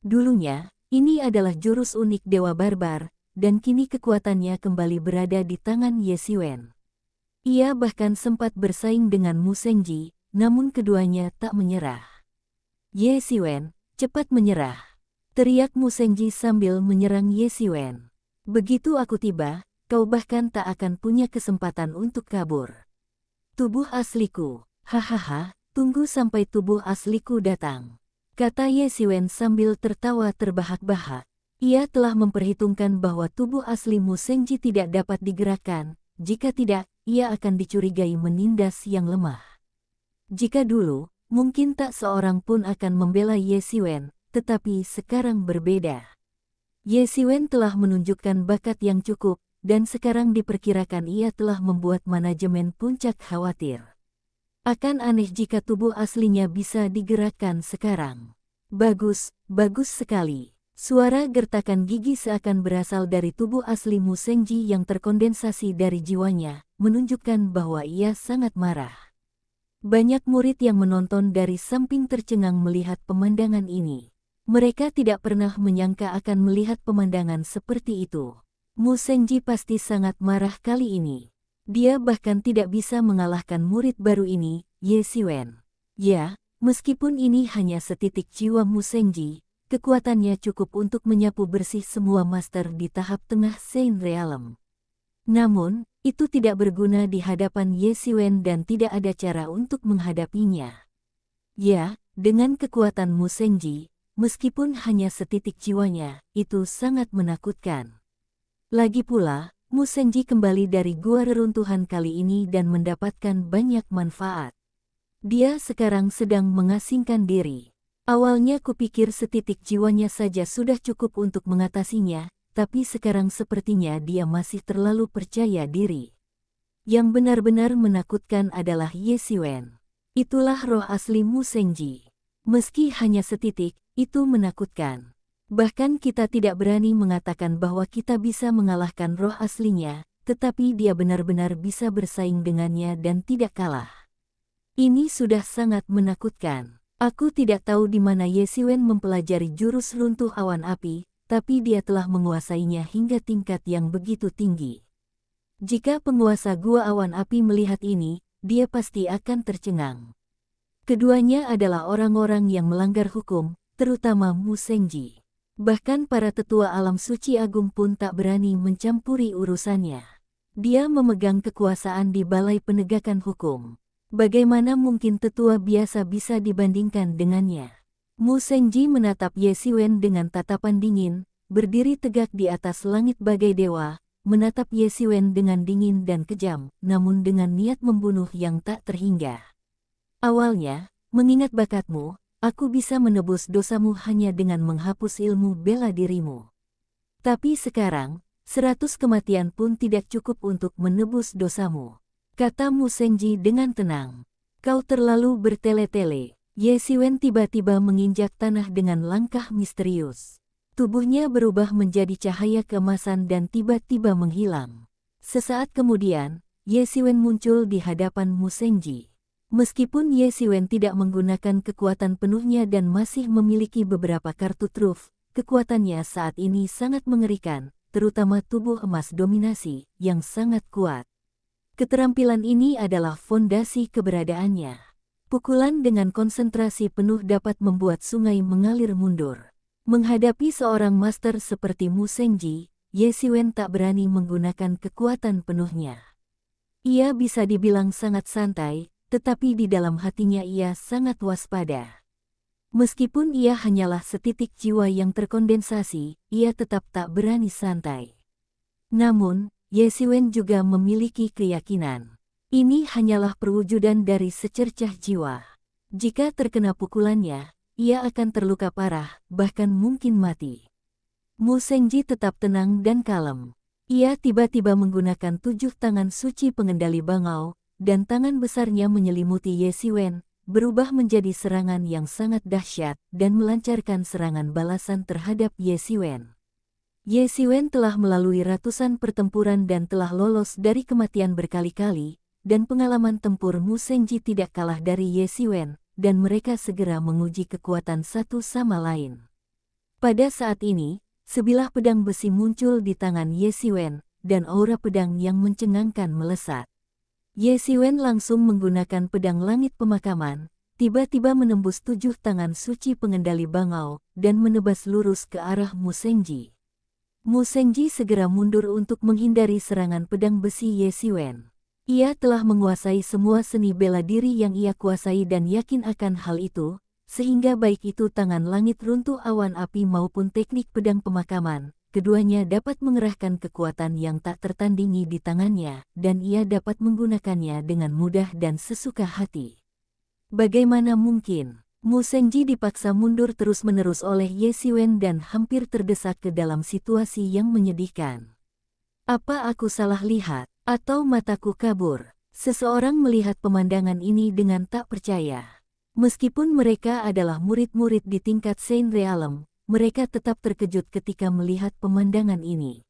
Dulunya, ini adalah jurus unik Dewa Barbar, dan kini kekuatannya kembali berada di tangan Ye Siwen. Ia bahkan sempat bersaing dengan Mu Sengji, namun keduanya tak menyerah. Ye Siwen, cepat menyerah! Teriak Mu Sengji sambil menyerang Ye Siwen. Begitu aku tiba, kau bahkan tak akan punya kesempatan untuk kabur. Tubuh asliku, hahaha, tunggu sampai tubuh asliku datang. Kata Ye Siwen sambil tertawa terbahak-bahak. Ia telah memperhitungkan bahwa tubuh asli Mu Sengji tidak dapat digerakkan, jika tidak, ia akan dicurigai menindas yang lemah. Jika dulu, mungkin tak seorang pun akan membela Ye Siwen, tetapi sekarang berbeda. Ye Siwen telah menunjukkan bakat yang cukup, dan sekarang diperkirakan ia telah membuat manajemen puncak khawatir. Akan aneh jika tubuh aslinya bisa digerakkan sekarang. Bagus, bagus sekali. Suara gertakan gigi seakan berasal dari tubuh asli Mu Sengji yang terkondensasi dari jiwanya, menunjukkan bahwa ia sangat marah. Banyak murid yang menonton dari samping tercengang melihat pemandangan ini. Mereka tidak pernah menyangka akan melihat pemandangan seperti itu. Mu Sengji pasti sangat marah kali ini. Dia bahkan tidak bisa mengalahkan murid baru ini, Ye Siwen. Ya, meskipun ini hanya setitik jiwa Mu Sengji, kekuatannya cukup untuk menyapu bersih semua master di tahap tengah Saint Realm. Namun, itu tidak berguna di hadapan Ye Siwen dan tidak ada cara untuk menghadapinya. Ya, dengan kekuatan Mu Sengji, meskipun hanya setitik jiwanya, itu sangat menakutkan. Lagi pula, Mu Sengji kembali dari gua reruntuhan kali ini dan mendapatkan banyak manfaat. Dia sekarang sedang mengasingkan diri. Awalnya kupikir setitik jiwanya saja sudah cukup untuk mengatasinya, tapi sekarang sepertinya dia masih terlalu percaya diri. Yang benar-benar menakutkan adalah Ye Siwen. Itulah roh asli Mu Sengji. Meski hanya setitik, itu menakutkan. Bahkan kita tidak berani mengatakan bahwa kita bisa mengalahkan roh aslinya, tetapi dia benar-benar bisa bersaing dengannya dan tidak kalah. Ini sudah sangat menakutkan. Aku tidak tahu di mana Ye Xiwen mempelajari jurus runtuh awan api, tapi dia telah menguasainya hingga tingkat yang begitu tinggi. Jika penguasa gua awan api melihat ini, dia pasti akan tercengang. Keduanya adalah orang-orang yang melanggar hukum, terutama Mu Shengji. Bahkan para tetua alam suci agung pun tak berani mencampuri urusannya. Dia memegang kekuasaan di Balai Penegakan Hukum. Bagaimana mungkin tetua biasa bisa dibandingkan dengannya? Mu Shengji menatap Ye Xiwen dengan tatapan dingin, berdiri tegak di atas langit bagai dewa, menatap Ye Xiwen dengan dingin dan kejam, namun dengan niat membunuh yang tak terhingga. Awalnya, mengingat bakatmu, aku bisa menebus dosamu hanya dengan menghapus ilmu bela dirimu. Tapi sekarang, 100 kematian pun tidak cukup untuk menebus dosamu. Kata Mu Shengji dengan tenang. Kau terlalu bertele-tele. Ye Xiwen tiba-tiba menginjak tanah dengan langkah misterius. Tubuhnya berubah menjadi cahaya keemasan dan tiba-tiba menghilang. Sesaat kemudian, Ye Xiwen muncul di hadapan Mu Shengji. Meskipun Ye Xiwen tidak menggunakan kekuatan penuhnya dan masih memiliki beberapa kartu truf, kekuatannya saat ini sangat mengerikan, terutama tubuh emas dominasi yang sangat kuat. Keterampilan ini adalah fondasi keberadaannya. Pukulan dengan konsentrasi penuh dapat membuat sungai mengalir mundur. Menghadapi seorang master seperti Mu Shengji, Ye Xiwen tak berani menggunakan kekuatan penuhnya. Ia bisa dibilang sangat santai, tetapi di dalam hatinya ia sangat waspada. Meskipun ia hanyalah setitik jiwa yang terkondensasi, ia tetap tak berani santai. Namun, Ye Xiwen juga memiliki keyakinan. Ini hanyalah perwujudan dari secercah jiwa. Jika terkena pukulannya, ia akan terluka parah, bahkan mungkin mati. Mu Shengji tetap tenang dan kalem. Ia tiba-tiba menggunakan 7 tangan suci pengendali bangau, dan tangan besarnya menyelimuti Ye Xiwen, berubah menjadi serangan yang sangat dahsyat, dan melancarkan serangan balasan terhadap Ye Xiwen. Ye Xiwen telah melalui ratusan pertempuran dan telah lolos dari kematian berkali-kali, dan pengalaman tempur Mu Shengji tidak kalah dari Ye Xiwen, dan mereka segera menguji kekuatan satu sama lain. Pada saat ini, sebilah pedang besi muncul di tangan Ye Xiwen, dan aura pedang yang mencengangkan melesat. Ye Xiwen langsung menggunakan pedang langit pemakaman, tiba-tiba menembus 7 tangan suci pengendali bangau, dan menebas lurus ke arah Mu Shengji. Mu Shengji segera mundur untuk menghindari serangan pedang besi Ye Xiwen. Ia telah menguasai semua seni bela diri yang ia kuasai dan yakin akan hal itu, sehingga baik itu tangan langit runtuh awan api maupun teknik pedang pemakaman, keduanya dapat mengerahkan kekuatan yang tak tertandingi di tangannya, dan ia dapat menggunakannya dengan mudah dan sesuka hati. Bagaimana mungkin? Mu Shengji dipaksa mundur terus-menerus oleh Ye Xiwen dan hampir terdesak ke dalam situasi yang menyedihkan. Apa aku salah lihat? Atau mataku kabur? Seseorang melihat pemandangan ini dengan tak percaya. Meskipun mereka adalah murid-murid di tingkat Saint Realm, mereka tetap terkejut ketika melihat pemandangan ini.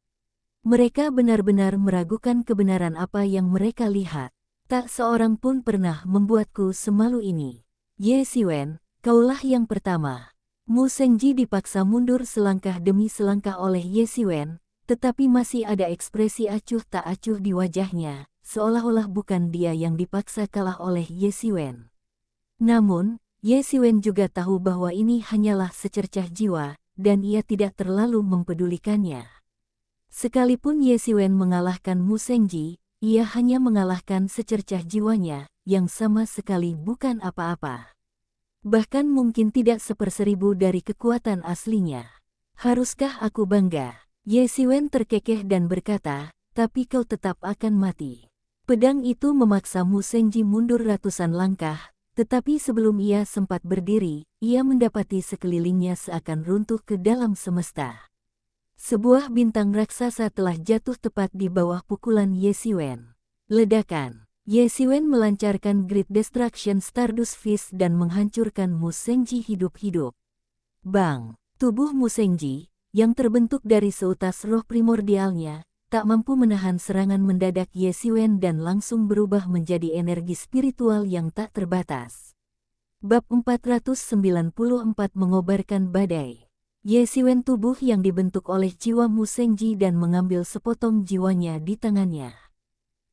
Mereka benar-benar meragukan kebenaran apa yang mereka lihat. Tak seorang pun pernah membuatku semalu ini. Ye Xiwen, kaulah yang pertama. Mu Shengji dipaksa mundur selangkah demi selangkah oleh Ye Xiwen, tetapi masih ada ekspresi acuh tak acuh di wajahnya, seolah-olah bukan dia yang dipaksa kalah oleh Ye Xiwen. Namun, Ye Xiwen juga tahu bahwa ini hanyalah secercah jiwa, dan ia tidak terlalu mempedulikannya. Sekalipun Ye Xiwen mengalahkan Mu Shengji, ia hanya mengalahkan secercah jiwanya, yang sama sekali bukan apa-apa. Bahkan mungkin tidak seperseribu dari kekuatan aslinya. Haruskah aku bangga? Ye Xiwen terkekeh dan berkata, tapi kau tetap akan mati. Pedang itu memaksa Mu Shengji mundur ratusan langkah, tetapi sebelum ia sempat berdiri, ia mendapati sekelilingnya seakan runtuh ke dalam semesta. Sebuah bintang raksasa telah jatuh tepat di bawah pukulan Ye Xiwen. Ledakan. Ye Xiwen melancarkan Great Destruction Stardust Fist dan menghancurkan Mu Shengji hidup-hidup. Bang! Tubuh Mu Shengji, yang terbentuk dari seutas roh primordialnya, tak mampu menahan serangan mendadak Ye Xiwen dan langsung berubah menjadi energi spiritual yang tak terbatas. Bab 494 mengobarkan badai. Ye Xiwen tubuh yang dibentuk oleh jiwa Mu Shengji dan mengambil sepotong jiwanya di tangannya.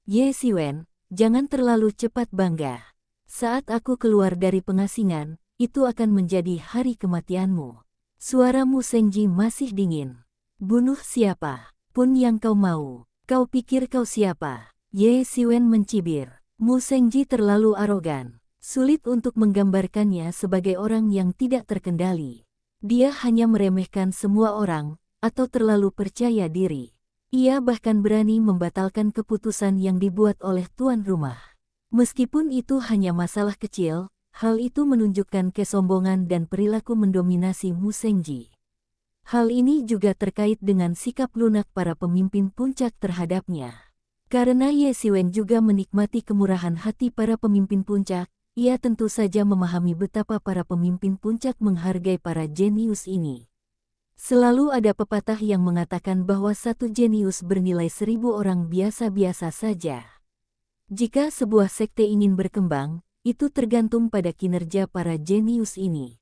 Ye Xiwen, jangan terlalu cepat bangga. Saat aku keluar dari pengasingan, itu akan menjadi hari kematianmu. Suara Mu Shengji masih dingin. Bunuh siapa pun yang kau mau. Kau pikir kau siapa? Ye Xiwen mencibir. Mu Shengji terlalu arogan. Sulit untuk menggambarkannya sebagai orang yang tidak terkendali. Dia hanya meremehkan semua orang, atau terlalu percaya diri. Ia bahkan berani membatalkan keputusan yang dibuat oleh tuan rumah. Meskipun itu hanya masalah kecil, hal itu menunjukkan kesombongan dan perilaku mendominasi Mu Shengji. Hal ini juga terkait dengan sikap lunak para pemimpin puncak terhadapnya. Karena Ye Xiwen juga menikmati kemurahan hati para pemimpin puncak, ia tentu saja memahami betapa para pemimpin puncak menghargai para jenius ini. Selalu ada pepatah yang mengatakan bahwa satu jenius bernilai 1000 orang biasa-biasa saja. Jika sebuah sekte ingin berkembang, itu tergantung pada kinerja para jenius ini.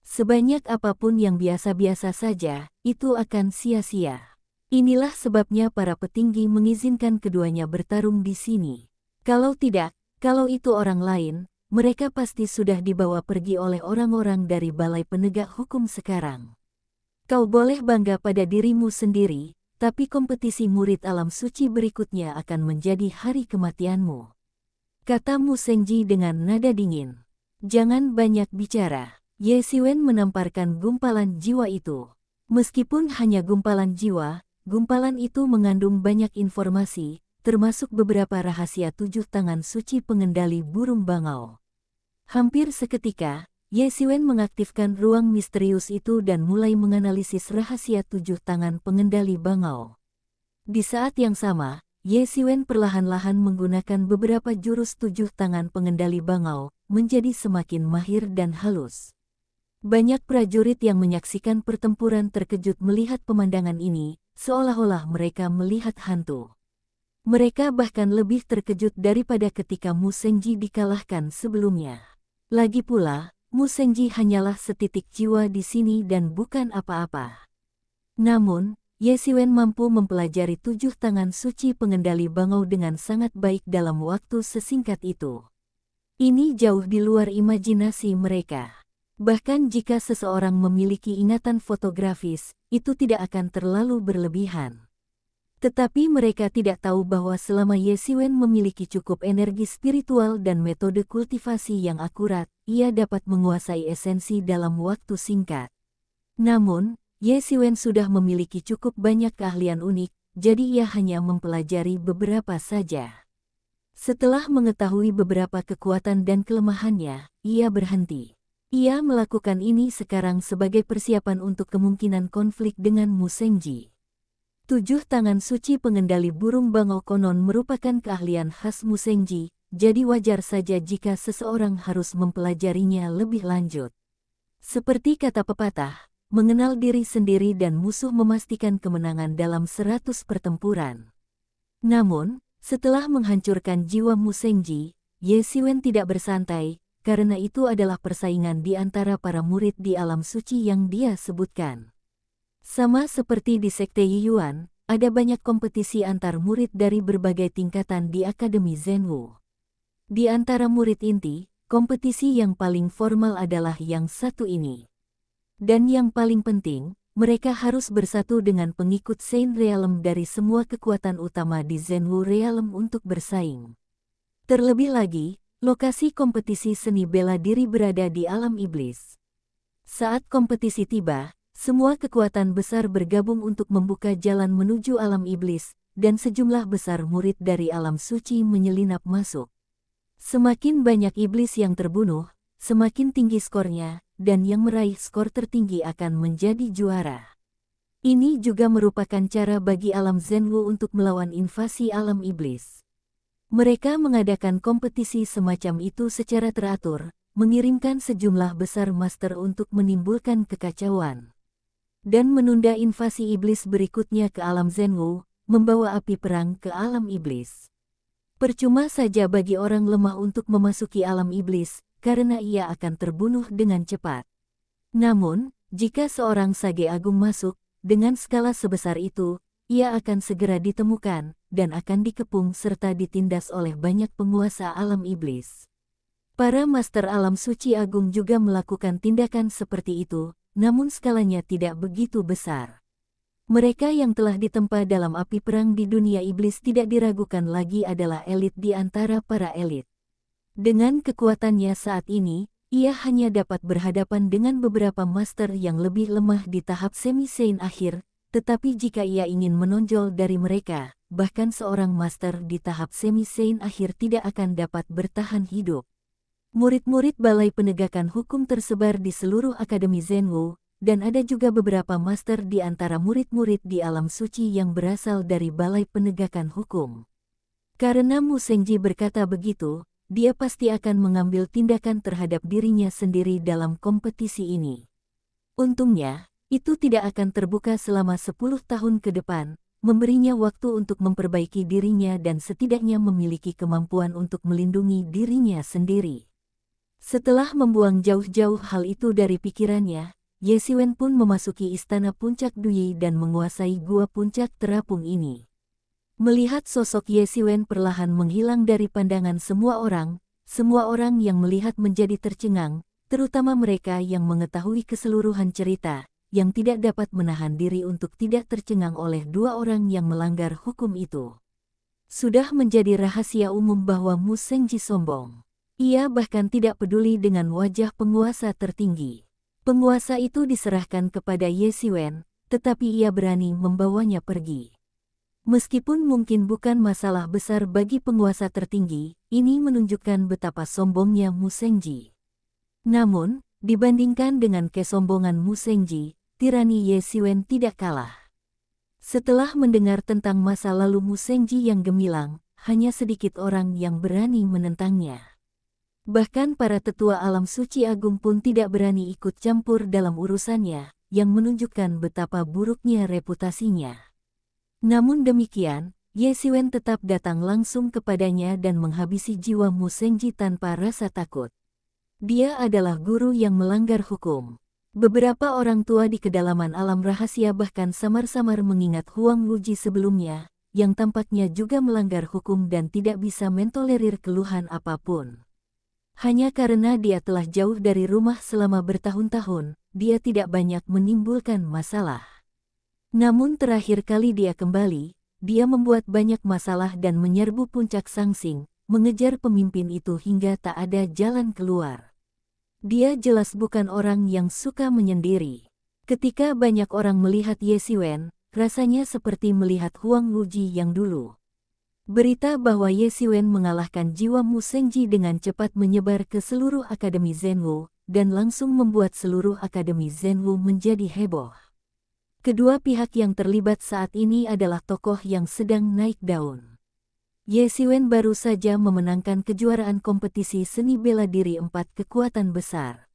Sebanyak apapun yang biasa-biasa saja, itu akan sia-sia. Inilah sebabnya para petinggi mengizinkan keduanya bertarung di sini. Kalau tidak, kalau itu orang lain, mereka pasti sudah dibawa pergi oleh orang-orang dari balai penegak hukum sekarang. Kau boleh bangga pada dirimu sendiri, tapi kompetisi murid alam suci berikutnya akan menjadi hari kematianmu. Kata Mu Shengji dengan nada dingin. Jangan banyak bicara. Ye Xiwen menamparkan gumpalan jiwa itu. Meskipun hanya gumpalan jiwa, gumpalan itu mengandung banyak informasi, termasuk beberapa rahasia 7 tangan suci pengendali burung bangau. Hampir seketika, Ye Xiwen mengaktifkan ruang misterius itu dan mulai menganalisis rahasia 7 tangan pengendali bangau. Di saat yang sama, Ye Xiwen perlahan-lahan menggunakan beberapa jurus 7 tangan pengendali bangau, menjadi semakin mahir dan halus. Banyak prajurit yang menyaksikan pertempuran terkejut melihat pemandangan ini, seolah-olah mereka melihat hantu. Mereka bahkan lebih terkejut daripada ketika Mu Shengji dikalahkan sebelumnya. Lagi pula, Mu Shengji hanyalah setitik jiwa di sini dan bukan apa-apa. Namun, Ye Xiwen mampu mempelajari 7 tangan suci pengendali bangau dengan sangat baik dalam waktu sesingkat itu. Ini jauh di luar imajinasi mereka. Bahkan jika seseorang memiliki ingatan fotografis, itu tidak akan terlalu berlebihan. Tetapi mereka tidak tahu bahwa selama Ye Xiwen memiliki cukup energi spiritual dan metode kultivasi yang akurat, ia dapat menguasai esensi dalam waktu singkat. Namun, Ye Xiwen sudah memiliki cukup banyak keahlian unik, jadi ia hanya mempelajari beberapa saja. Setelah mengetahui beberapa kekuatan dan kelemahannya, ia berhenti. Ia melakukan ini sekarang sebagai persiapan untuk kemungkinan konflik dengan Mu Shengji. 7 tangan suci pengendali burung bangau konon merupakan keahlian khas Mu Shengji, jadi wajar saja jika seseorang harus mempelajarinya lebih lanjut. Seperti kata pepatah, mengenal diri sendiri dan musuh memastikan kemenangan dalam 100 pertempuran. Namun, setelah menghancurkan jiwa Mu Shengji, Ye Xiwen tidak bersantai, karena itu adalah persaingan di antara para murid di alam suci yang dia sebutkan. Sama seperti di Sekte Yiyuan, ada banyak kompetisi antar murid dari berbagai tingkatan di Akademi Zhenwu. Di antara murid inti, kompetisi yang paling formal adalah yang satu ini. Dan yang paling penting, mereka harus bersatu dengan pengikut Saint Realm dari semua kekuatan utama di Zhenwu Realm untuk bersaing. Terlebih lagi, lokasi kompetisi seni bela diri berada di alam iblis. Saat kompetisi tiba, semua kekuatan besar bergabung untuk membuka jalan menuju alam iblis, dan sejumlah besar murid dari alam suci menyelinap masuk. Semakin banyak iblis yang terbunuh, semakin tinggi skornya, dan yang meraih skor tertinggi akan menjadi juara. Ini juga merupakan cara bagi alam Zhenwu untuk melawan invasi alam iblis. Mereka mengadakan kompetisi semacam itu secara teratur, mengirimkan sejumlah besar master untuk menimbulkan kekacauan dan menunda invasi iblis berikutnya ke alam Zhenwu, membawa api perang ke alam iblis. Percuma saja bagi orang lemah untuk memasuki alam iblis, karena ia akan terbunuh dengan cepat. Namun, jika seorang Sage Agung masuk, dengan skala sebesar itu, ia akan segera ditemukan, dan akan dikepung serta ditindas oleh banyak penguasa alam iblis. Para Master Alam Suci Agung juga melakukan tindakan seperti itu, namun skalanya tidak begitu besar. Mereka yang telah ditempa dalam api perang di dunia iblis tidak diragukan lagi adalah elit di antara para elit. Dengan kekuatannya saat ini, ia hanya dapat berhadapan dengan beberapa master yang lebih lemah di tahap semi-saint akhir, tetapi jika ia ingin menonjol dari mereka, bahkan seorang master di tahap semi-saint akhir tidak akan dapat bertahan hidup. Murid-murid Balai Penegakan Hukum tersebar di seluruh Akademi Zenwu, dan ada juga beberapa master di antara murid-murid di alam suci yang berasal dari Balai Penegakan Hukum. Karena Mu Sengji berkata begitu, dia pasti akan mengambil tindakan terhadap dirinya sendiri dalam kompetisi ini. Untungnya, itu tidak akan terbuka selama 10 tahun ke depan, memberinya waktu untuk memperbaiki dirinya dan setidaknya memiliki kemampuan untuk melindungi dirinya sendiri. Setelah membuang jauh-jauh hal itu dari pikirannya, Ye Xiwen pun memasuki istana puncak Duyi dan menguasai gua puncak terapung ini. Melihat sosok Ye Xiwen perlahan menghilang dari pandangan semua orang yang melihat menjadi tercengang, terutama mereka yang mengetahui keseluruhan cerita, yang tidak dapat menahan diri untuk tidak tercengang oleh dua orang yang melanggar hukum itu. Sudah menjadi rahasia umum bahwa Mu Sengji sombong. Ia bahkan tidak peduli dengan wajah penguasa tertinggi. Penguasa itu diserahkan kepada Ye Xiwen, tetapi ia berani membawanya pergi. Meskipun mungkin bukan masalah besar bagi penguasa tertinggi, ini menunjukkan betapa sombongnya Mu Sengji. Namun, dibandingkan dengan kesombongan Mu Sengji, tirani Ye Xiwen tidak kalah. Setelah mendengar tentang masa lalu Mu Sengji yang gemilang, hanya sedikit orang yang berani menentangnya. Bahkan para tetua alam suci agung pun tidak berani ikut campur dalam urusannya, yang menunjukkan betapa buruknya reputasinya. Namun demikian, Ye Xiwen tetap datang langsung kepadanya dan menghabisi jiwa Mu Sengji tanpa rasa takut. Dia adalah guru yang melanggar hukum. Beberapa orang tua di kedalaman alam rahasia bahkan samar-samar mengingat Huang Wuji sebelumnya, yang tampaknya juga melanggar hukum dan tidak bisa mentolerir keluhan apapun. Hanya karena dia telah jauh dari rumah selama bertahun-tahun, dia tidak banyak menimbulkan masalah. Namun terakhir kali dia kembali, dia membuat banyak masalah dan menyerbu puncak Sangsing, mengejar pemimpin itu hingga tak ada jalan keluar. Dia jelas bukan orang yang suka menyendiri. Ketika banyak orang melihat Ye Xiwen, rasanya seperti melihat Huang Wuji yang dulu. Berita bahwa Ye Xiwen mengalahkan jiwa Mu Sengji dengan cepat menyebar ke seluruh Akademi Zenwu, dan langsung membuat seluruh Akademi Zenwu menjadi heboh. Kedua pihak yang terlibat saat ini adalah tokoh yang sedang naik daun. Ye Xiwen baru saja memenangkan kejuaraan kompetisi seni bela diri 4 kekuatan besar.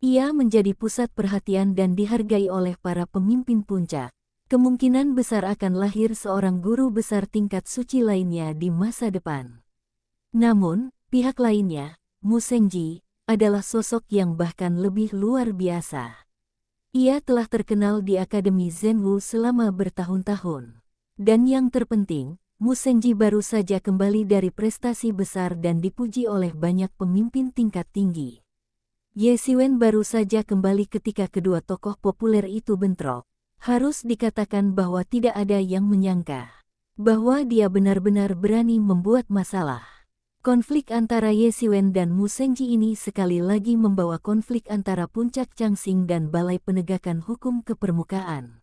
Ia menjadi pusat perhatian dan dihargai oleh para pemimpin puncak. Kemungkinan besar akan lahir seorang guru besar tingkat suci lainnya di masa depan. Namun, pihak lainnya, Mu Sengji, adalah sosok yang bahkan lebih luar biasa. Ia telah terkenal di Akademi Zenwu selama bertahun-tahun. Dan yang terpenting, Mu Sengji baru saja kembali dari prestasi besar dan dipuji oleh banyak pemimpin tingkat tinggi. Ye Xiwen baru saja kembali ketika kedua tokoh populer itu bentrok. Harus dikatakan bahwa tidak ada yang menyangka bahwa dia benar-benar berani membuat masalah. Konflik antara Ye Xiwen dan Mu Sengji ini sekali lagi membawa konflik antara puncak Changsing dan Balai Penegakan Hukum ke permukaan.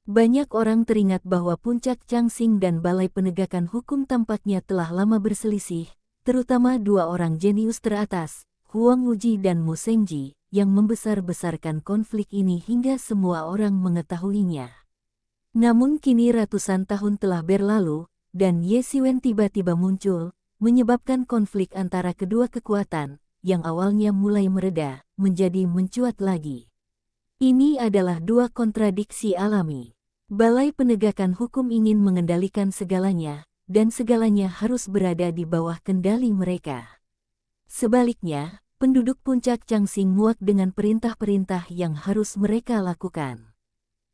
Banyak orang teringat bahwa puncak Changsing dan Balai Penegakan Hukum tampaknya telah lama berselisih, terutama dua orang jenius teratas, Huang Wuji dan Mu Sengji, yang membesar-besarkan konflik ini hingga semua orang mengetahuinya. Namun kini ratusan tahun telah berlalu, dan Ye Xiwen tiba-tiba muncul, menyebabkan konflik antara kedua kekuatan, yang awalnya mulai mereda, menjadi mencuat lagi. Ini adalah dua kontradiksi alami. Balai Penegakan Hukum ingin mengendalikan segalanya, dan segalanya harus berada di bawah kendali mereka. Sebaliknya, penduduk Puncak Changsing muak dengan perintah-perintah yang harus mereka lakukan.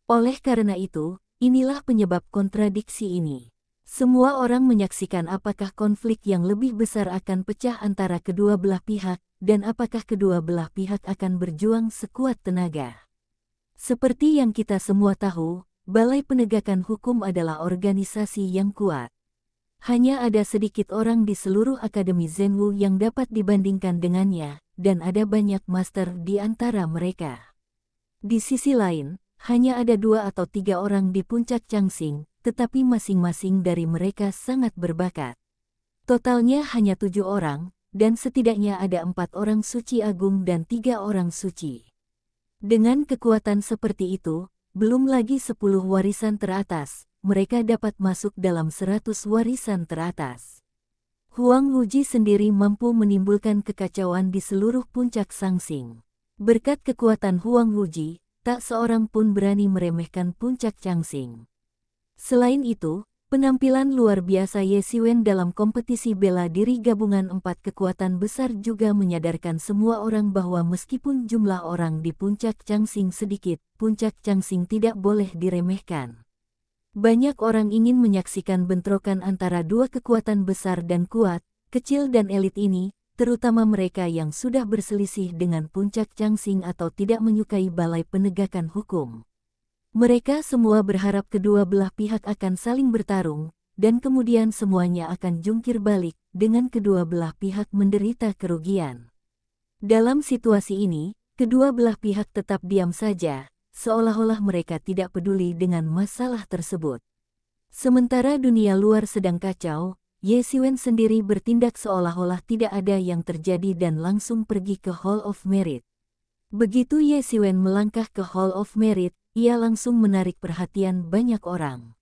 Oleh karena itu, inilah penyebab kontradiksi ini. Semua orang menyaksikan apakah konflik yang lebih besar akan pecah antara kedua belah pihak, dan apakah kedua belah pihak akan berjuang sekuat tenaga. Seperti yang kita semua tahu, Balai Penegakan Hukum adalah organisasi yang kuat. Hanya ada sedikit orang di seluruh Akademi Zhenwu yang dapat dibandingkan dengannya, dan ada banyak master di antara mereka. Di sisi lain, hanya ada 2 atau 3 orang di Puncak Changsing, tetapi masing-masing dari mereka sangat berbakat. Totalnya hanya 7 orang, dan setidaknya ada 4 orang suci agung dan 3 orang suci. Dengan kekuatan seperti itu, belum lagi 10 warisan teratas, mereka dapat masuk dalam 100 warisan teratas. Huang Wuji sendiri mampu menimbulkan kekacauan di seluruh Puncak Changsing. Berkat kekuatan Huang Wuji, tak seorang pun berani meremehkan Puncak Changsing. Selain itu, penampilan luar biasa Ye Xiwen dalam kompetisi bela diri gabungan 4 kekuatan besar juga menyadarkan semua orang bahwa meskipun jumlah orang di Puncak Changsing sedikit, Puncak Changsing tidak boleh diremehkan. Banyak orang ingin menyaksikan bentrokan antara 2 kekuatan besar dan kuat, kecil dan elit ini, terutama mereka yang sudah berselisih dengan Puncak Changsing atau tidak menyukai Balai Penegakan Hukum. Mereka semua berharap kedua belah pihak akan saling bertarung, dan kemudian semuanya akan jungkir balik, dengan kedua belah pihak menderita kerugian. Dalam situasi ini, kedua belah pihak tetap diam saja, seolah-olah mereka tidak peduli dengan masalah tersebut. Sementara dunia luar sedang kacau, Ye Xiwen sendiri bertindak seolah-olah tidak ada yang terjadi dan langsung pergi ke Hall of Merit. Begitu Ye Xiwen melangkah ke Hall of Merit, ia langsung menarik perhatian banyak orang.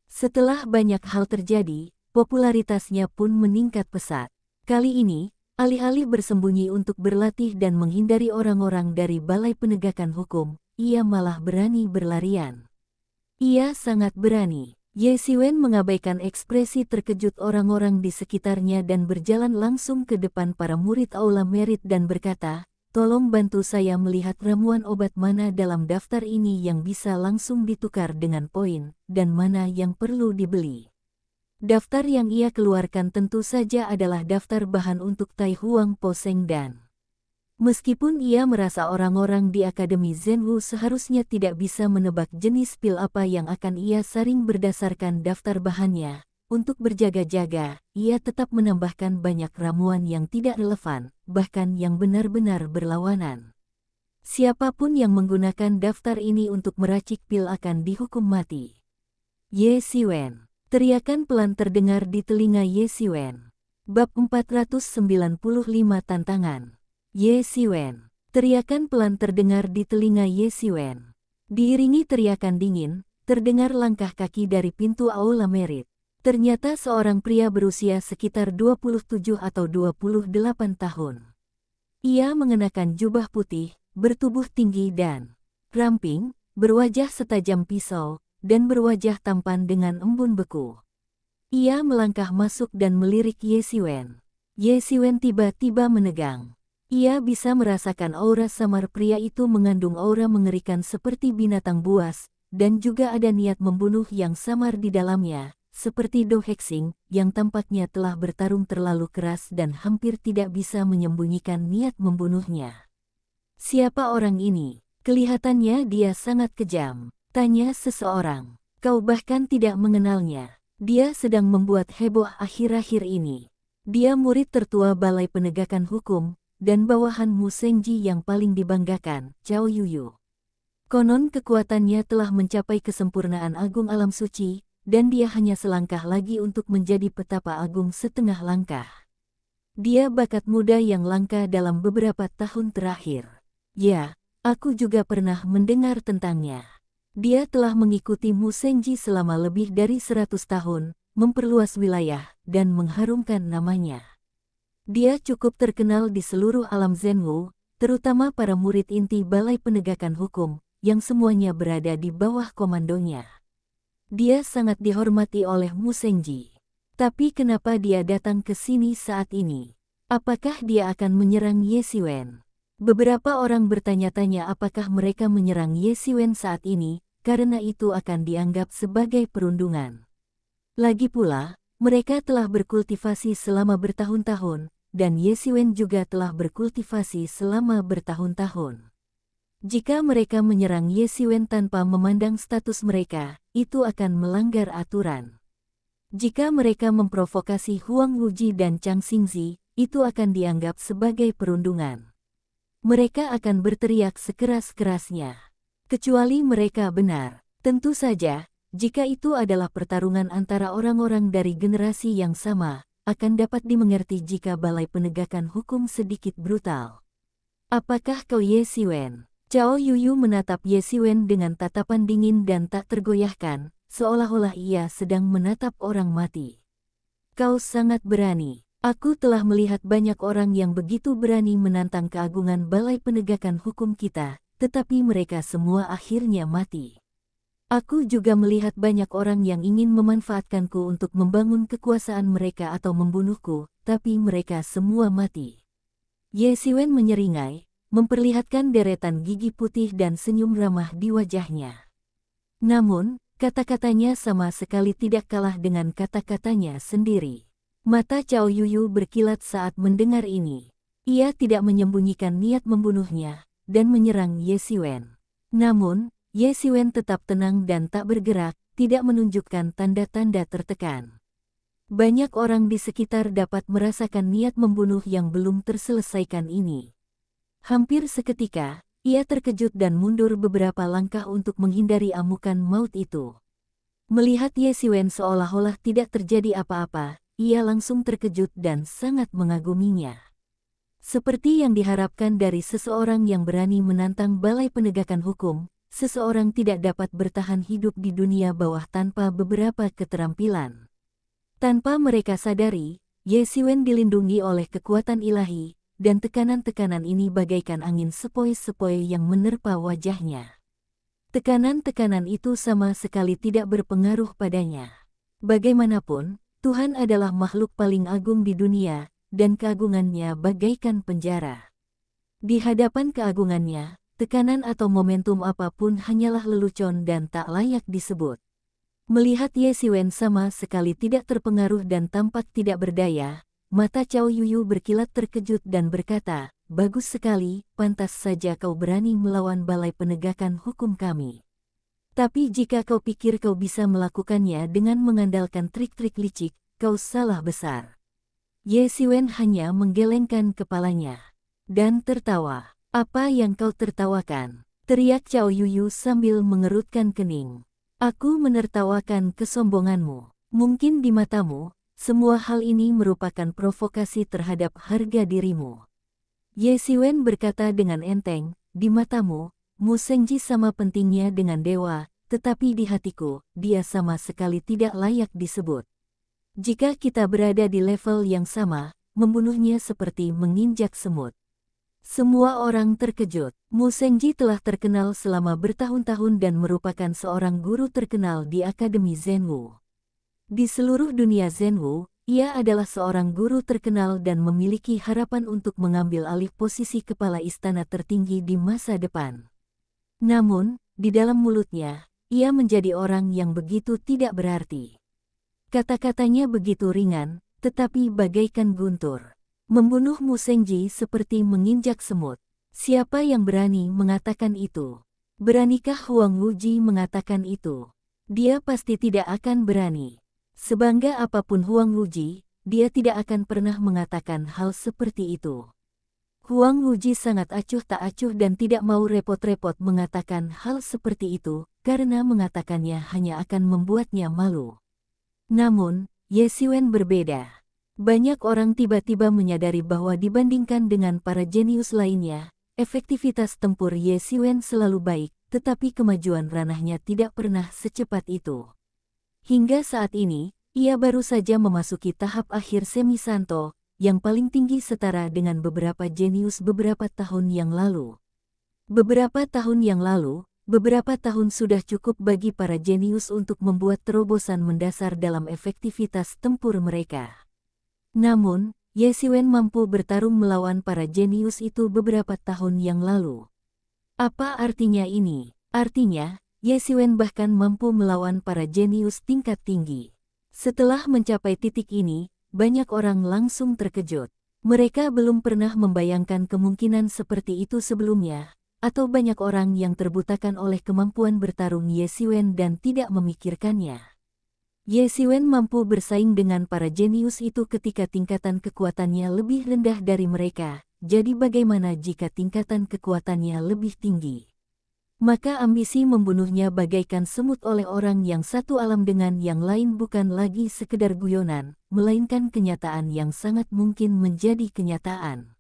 Setelah banyak hal terjadi, popularitasnya pun meningkat pesat. Kali ini, alih-alih bersembunyi untuk berlatih dan menghindari orang-orang dari Balai Penegakan Hukum, ia malah berani berlarian. Ia sangat berani. Ye Xiwen mengabaikan ekspresi terkejut orang-orang di sekitarnya dan berjalan langsung ke depan para murid Aula Merit dan berkata, "Tolong bantu saya melihat ramuan obat mana dalam daftar ini yang bisa langsung ditukar dengan poin, dan mana yang perlu dibeli." Daftar yang ia keluarkan tentu saja adalah daftar bahan untuk Tai Huang Po Seng Dan. Meskipun ia merasa orang-orang di Akademi Zhenwu seharusnya tidak bisa menebak jenis pil apa yang akan ia saring berdasarkan daftar bahannya, untuk berjaga-jaga, ia tetap menambahkan banyak ramuan yang tidak relevan, bahkan yang benar-benar berlawanan. Siapapun yang menggunakan daftar ini untuk meracik pil akan dihukum mati. Ye Xiwen. Teriakan pelan terdengar di telinga Ye Xiwen. Bab 495 Tantangan. Ye Xiwen. Teriakan pelan terdengar di telinga Ye Xiwen. Diiringi teriakan dingin, terdengar langkah kaki dari pintu Aula Merit. Ternyata seorang pria berusia sekitar 27 atau 28 tahun. Ia mengenakan jubah putih, bertubuh tinggi dan ramping, berwajah setajam pisau, dan berwajah tampan dengan embun beku. Ia melangkah masuk dan melirik Ye Xiwen. Ye Xiwen tiba-tiba menegang. Ia bisa merasakan aura samar pria itu mengandung aura mengerikan seperti binatang buas, dan juga ada niat membunuh yang samar di dalamnya. Seperti Do Hexing, yang tampaknya telah bertarung terlalu keras dan hampir tidak bisa menyembunyikan niat membunuhnya. "Siapa orang ini? Kelihatannya dia sangat kejam," tanya seseorang. "Kau bahkan tidak mengenalnya. Dia sedang membuat heboh akhir-akhir ini. Dia murid tertua Balai Penegakan Hukum, dan bawahan Mu Sengji yang paling dibanggakan, Cao Yuyu. Konon kekuatannya telah mencapai kesempurnaan agung alam suci, dan dia hanya selangkah lagi untuk menjadi petapa agung setengah langkah. Dia bakat muda yang langka dalam beberapa tahun terakhir. Ya, aku juga pernah mendengar tentangnya. Dia telah mengikuti Mu Sengji selama lebih dari 100 tahun, memperluas wilayah, dan mengharumkan namanya. Dia cukup terkenal di seluruh alam Zhenwu, terutama para murid inti Balai Penegakan Hukum, yang semuanya berada di bawah komandonya. Dia sangat dihormati oleh Mu Shengji. Tapi kenapa dia datang ke sini saat ini? Apakah dia akan menyerang Ye Xiwen? Beberapa orang bertanya-tanya apakah mereka menyerang Ye Xiwen saat ini, karena itu akan dianggap sebagai perundungan. Lagi pula, mereka telah berkultivasi selama bertahun-tahun, dan Ye Xiwen juga telah berkultivasi selama bertahun-tahun. Jika mereka menyerang Ye Xiwen tanpa memandang status mereka, itu akan melanggar aturan. Jika mereka memprovokasi Huang Wuji dan Chang Xingzi, itu akan dianggap sebagai perundungan. Mereka akan berteriak sekeras-kerasnya. Kecuali mereka benar. Tentu saja, jika itu adalah pertarungan antara orang-orang dari generasi yang sama, akan dapat dimengerti jika Balai Penegakan Hukum sedikit brutal. Apakah kau Ye Xiwen? Cao Yuyu menatap Ye Xiwen dengan tatapan dingin dan tak tergoyahkan, seolah-olah ia sedang menatap orang mati. Kau sangat berani. Aku telah melihat banyak orang yang begitu berani menantang keagungan Balai Penegakan Hukum kita, tetapi mereka semua akhirnya mati. Aku juga melihat banyak orang yang ingin memanfaatkanku untuk membangun kekuasaan mereka atau membunuhku, tapi mereka semua mati. Ye Xiwen menyeringai, memperlihatkan deretan gigi putih dan senyum ramah di wajahnya. Namun, kata-katanya sama sekali tidak kalah dengan kata-katanya sendiri. Mata Cao Yuyu berkilat saat mendengar ini. Ia tidak menyembunyikan niat membunuhnya, dan menyerang Ye Xiwen. Namun, Ye Xiwen tetap tenang dan tak bergerak, tidak menunjukkan tanda-tanda tertekan. Banyak orang di sekitar dapat merasakan niat membunuh yang belum terselesaikan ini. Hampir seketika, ia terkejut dan mundur beberapa langkah untuk menghindari amukan maut itu. Melihat Ye Xiwen seolah-olah tidak terjadi apa-apa, ia langsung terkejut dan sangat mengaguminya. Seperti yang diharapkan dari seseorang yang berani menantang Balai Penegakan Hukum, seseorang tidak dapat bertahan hidup di dunia bawah tanpa beberapa keterampilan. Tanpa mereka sadari, Ye Xiwen dilindungi oleh kekuatan ilahi, dan tekanan-tekanan ini bagaikan angin sepoi-sepoi yang menerpa wajahnya. Tekanan-tekanan itu sama sekali tidak berpengaruh padanya. Bagaimanapun, Tuhan adalah makhluk paling agung di dunia, dan keagungannya bagaikan penjara. Di hadapan keagungannya, tekanan atau momentum apapun hanyalah lelucon dan tak layak disebut. Melihat Ye Xiwen sama sekali tidak terpengaruh dan tampak tidak berdaya, mata Cao Yuyu berkilat terkejut dan berkata, "Bagus sekali, pantas saja kau berani melawan Balai Penegakan Hukum kami. Tapi jika kau pikir kau bisa melakukannya dengan mengandalkan trik-trik licik, kau salah besar." Ye Xiwen hanya menggelengkan kepalanya dan tertawa. "Apa yang kau tertawakan?" teriak Cao Yuyu sambil mengerutkan kening. "Aku menertawakan kesombonganmu. Mungkin di matamu, semua hal ini merupakan provokasi terhadap harga dirimu." Ye Xiwen berkata dengan enteng, "Di matamu, Mu Shengji sama pentingnya dengan dewa, tetapi di hatiku, dia sama sekali tidak layak disebut. Jika kita berada di level yang sama, membunuhnya seperti menginjak semut." Semua orang terkejut. Mu Shengji telah terkenal selama bertahun-tahun dan merupakan seorang guru terkenal di Akademi Zhenwu. Di seluruh dunia Zhenwu, ia adalah seorang guru terkenal dan memiliki harapan untuk mengambil alih posisi kepala istana tertinggi di masa depan. Namun, di dalam mulutnya, ia menjadi orang yang begitu tidak berarti. Kata-katanya begitu ringan, tetapi bagaikan guntur. Membunuh Mu Shengji seperti menginjak semut. Siapa yang berani mengatakan itu? Beranikah Huang Wuji mengatakan itu? Dia pasti tidak akan berani. Sebangga apapun Huang Wuji, dia tidak akan pernah mengatakan hal seperti itu. Huang Wuji sangat acuh tak acuh dan tidak mau repot-repot mengatakan hal seperti itu, karena mengatakannya hanya akan membuatnya malu. Namun, Ye Xiwen berbeda. Banyak orang tiba-tiba menyadari bahwa dibandingkan dengan para jenius lainnya, efektivitas tempur Ye Xiwen selalu baik, tetapi kemajuan ranahnya tidak pernah secepat itu. Hingga saat ini, ia baru saja memasuki tahap akhir Semisanto, yang paling tinggi setara dengan beberapa jenius beberapa tahun yang lalu. Beberapa tahun yang lalu, Beberapa tahun sudah cukup bagi para jenius untuk membuat terobosan mendasar dalam efektivitas tempur mereka. Namun, Ye Xiwen mampu bertarung melawan para jenius itu beberapa tahun yang lalu. Apa artinya ini? Artinya, Ye Xiwen bahkan mampu melawan para jenius tingkat tinggi. Setelah mencapai titik ini, banyak orang langsung terkejut. Mereka belum pernah membayangkan kemungkinan seperti itu sebelumnya, atau banyak orang yang terbutakan oleh kemampuan bertarung Ye Xiwen dan tidak memikirkannya. Ye Xiwen mampu bersaing dengan para jenius itu ketika tingkatan kekuatannya lebih rendah dari mereka, jadi bagaimana jika tingkatan kekuatannya lebih tinggi? Maka ambisi membunuhnya bagaikan semut oleh orang yang satu alam dengan yang lain bukan lagi sekedar guyonan, melainkan kenyataan yang sangat mungkin menjadi kenyataan.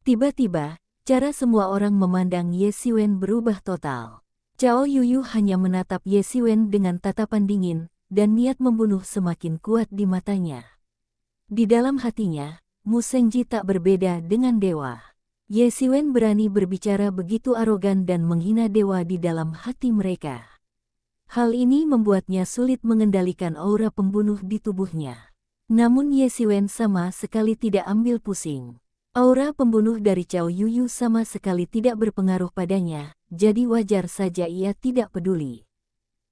Tiba-tiba, cara semua orang memandang Ye Xiwen berubah total. Cao Yuyu hanya menatap Ye Xiwen dengan tatapan dingin, dan niat membunuh semakin kuat di matanya. Di dalam hatinya, Mu Shengji tak berbeda dengan dewa. Ye Xiwen berani berbicara begitu arogan dan menghina dewa di dalam hati mereka. Hal ini membuatnya sulit mengendalikan aura pembunuh di tubuhnya. Namun Ye Xiwen sama sekali tidak ambil pusing. Aura pembunuh dari Cao Yuyu sama sekali tidak berpengaruh padanya, jadi wajar saja ia tidak peduli.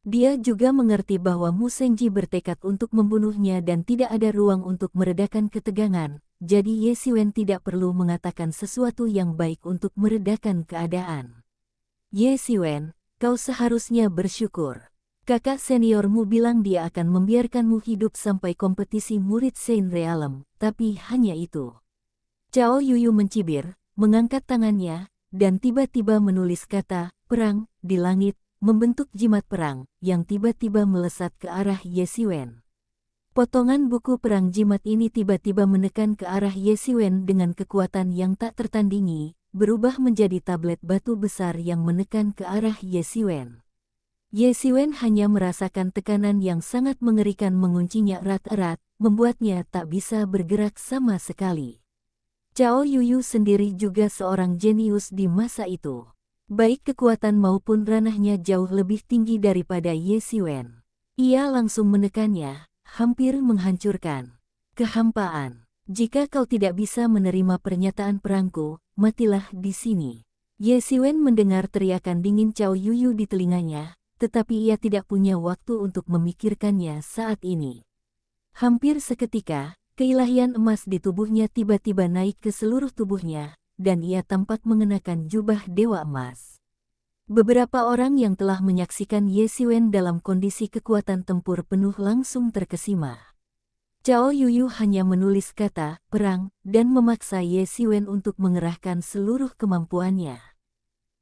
Dia juga mengerti bahwa Mu Shengji bertekad untuk membunuhnya dan tidak ada ruang untuk meredakan ketegangan, jadi Ye Xiwen tidak perlu mengatakan sesuatu yang baik untuk meredakan keadaan. Ye Xiwen, kau seharusnya bersyukur. Kakak seniormu bilang dia akan membiarkanmu hidup sampai kompetisi murid Saint Realm, tapi hanya itu. Cao Yuyu mencibir, mengangkat tangannya, dan tiba-tiba menulis kata, perang, di langit, membentuk jimat perang, yang tiba-tiba melesat ke arah Ye Xiwen. Potongan buku perang jimat ini tiba-tiba menekan ke arah Ye Xiwen dengan kekuatan yang tak tertandingi, berubah menjadi tablet batu besar yang menekan ke arah Ye Xiwen. Ye Xiwen hanya merasakan tekanan yang sangat mengerikan menguncinya erat-erat, membuatnya tak bisa bergerak sama sekali. Cao Yuyu sendiri juga seorang jenius di masa itu. Baik kekuatan maupun ranahnya jauh lebih tinggi daripada Ye Xiwen. Ia langsung menekannya, hampir menghancurkan. Kehampaan. Jika kau tidak bisa menerima pernyataan perangku, matilah di sini. Ye Xiwen mendengar teriakan dingin Cao Yuyu di telinganya, tetapi ia tidak punya waktu untuk memikirkannya saat ini. Hampir seketika, keilahian emas di tubuhnya tiba-tiba naik ke seluruh tubuhnya, dan ia tampak mengenakan jubah dewa emas. Beberapa orang yang telah menyaksikan Ye Xiwen dalam kondisi kekuatan tempur penuh langsung terkesima. Cao Yuyu hanya menulis kata, perang, dan memaksa Ye Xiwen untuk mengerahkan seluruh kemampuannya.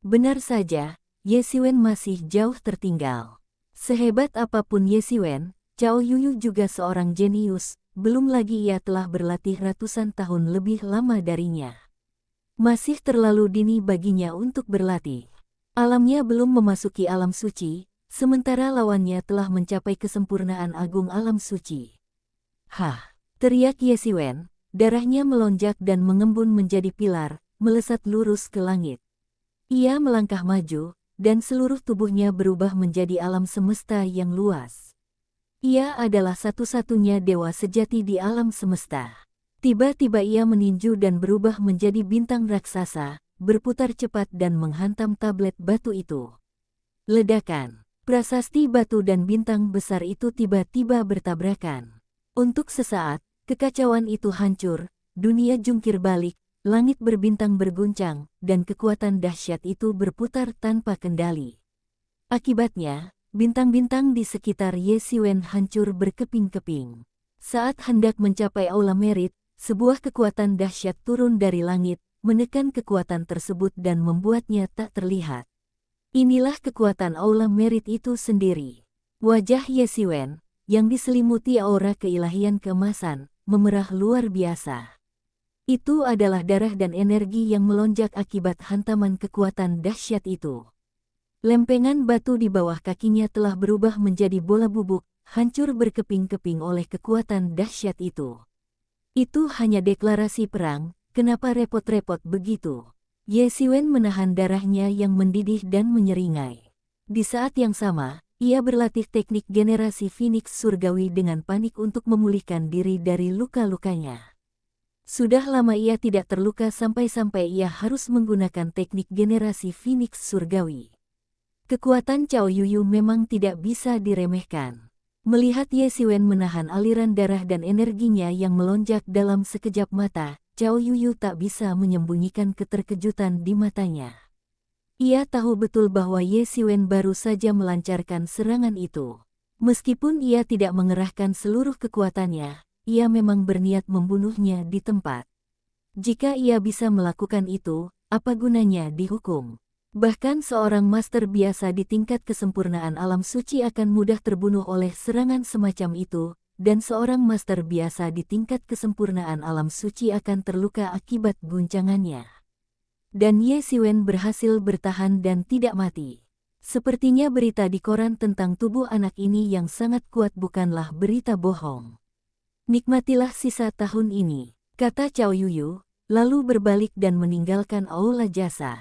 Benar saja, Ye Xiwen masih jauh tertinggal. Sehebat apapun Ye Xiwen, Cao Yuyu juga seorang jenius, belum lagi ia telah berlatih ratusan tahun lebih lama darinya. Masih terlalu dini baginya untuk berlatih. Alamnya belum memasuki alam suci, sementara lawannya telah mencapai kesempurnaan agung alam suci. Hah! Teriak Ye Xiwen, darahnya melonjak dan mengembun menjadi pilar, melesat lurus ke langit. Ia melangkah maju, dan seluruh tubuhnya berubah menjadi alam semesta yang luas. Ia adalah satu-satunya dewa sejati di alam semesta. Tiba-tiba ia meninju dan berubah menjadi bintang raksasa, berputar cepat dan menghantam tablet batu itu. Ledakan. Prasasti batu dan bintang besar itu tiba-tiba bertabrakan. Untuk sesaat, kekacauan itu hancur, dunia jungkir balik, langit berbintang berguncang, dan kekuatan dahsyat itu berputar tanpa kendali. Akibatnya, bintang-bintang di sekitar Ye Xiwen hancur berkeping-keping. Saat hendak mencapai Aula Merit, sebuah kekuatan dahsyat turun dari langit, menekan kekuatan tersebut dan membuatnya tak terlihat. Inilah kekuatan Aula Merit itu sendiri. Wajah Ye Xiwen, yang diselimuti aura keilahian keemasan, memerah luar biasa. Itu adalah darah dan energi yang melonjak akibat hantaman kekuatan dahsyat itu. Lempengan batu di bawah kakinya telah berubah menjadi bola bubuk, hancur berkeping-keping oleh kekuatan dahsyat itu. Itu hanya deklarasi perang, kenapa repot-repot begitu? Ye Xiwen menahan darahnya yang mendidih dan menyeringai. Di saat yang sama, ia berlatih teknik generasi Phoenix Surgawi dengan panik untuk memulihkan diri dari luka-lukanya. Sudah lama ia tidak terluka sampai-sampai ia harus menggunakan teknik generasi Phoenix Surgawi. Kekuatan Cao Yuyu memang tidak bisa diremehkan. Melihat Ye Siwen menahan aliran darah dan energinya yang melonjak dalam sekejap mata, Cao Yuyu tak bisa menyembunyikan keterkejutan di matanya. Ia tahu betul bahwa Ye Siwen baru saja melancarkan serangan itu. Meskipun ia tidak mengerahkan seluruh kekuatannya, ia memang berniat membunuhnya di tempat. Jika ia bisa melakukan itu, apa gunanya dihukum? Bahkan seorang master biasa di tingkat kesempurnaan alam suci akan mudah terbunuh oleh serangan semacam itu, dan seorang master biasa di tingkat kesempurnaan alam suci akan terluka akibat guncangannya. Dan Ye Siwen berhasil bertahan dan tidak mati. Sepertinya berita di koran tentang tubuh anak ini yang sangat kuat bukanlah berita bohong. Nikmatilah sisa tahun ini, kata Cao Yuyu, lalu berbalik dan meninggalkan aula jasa.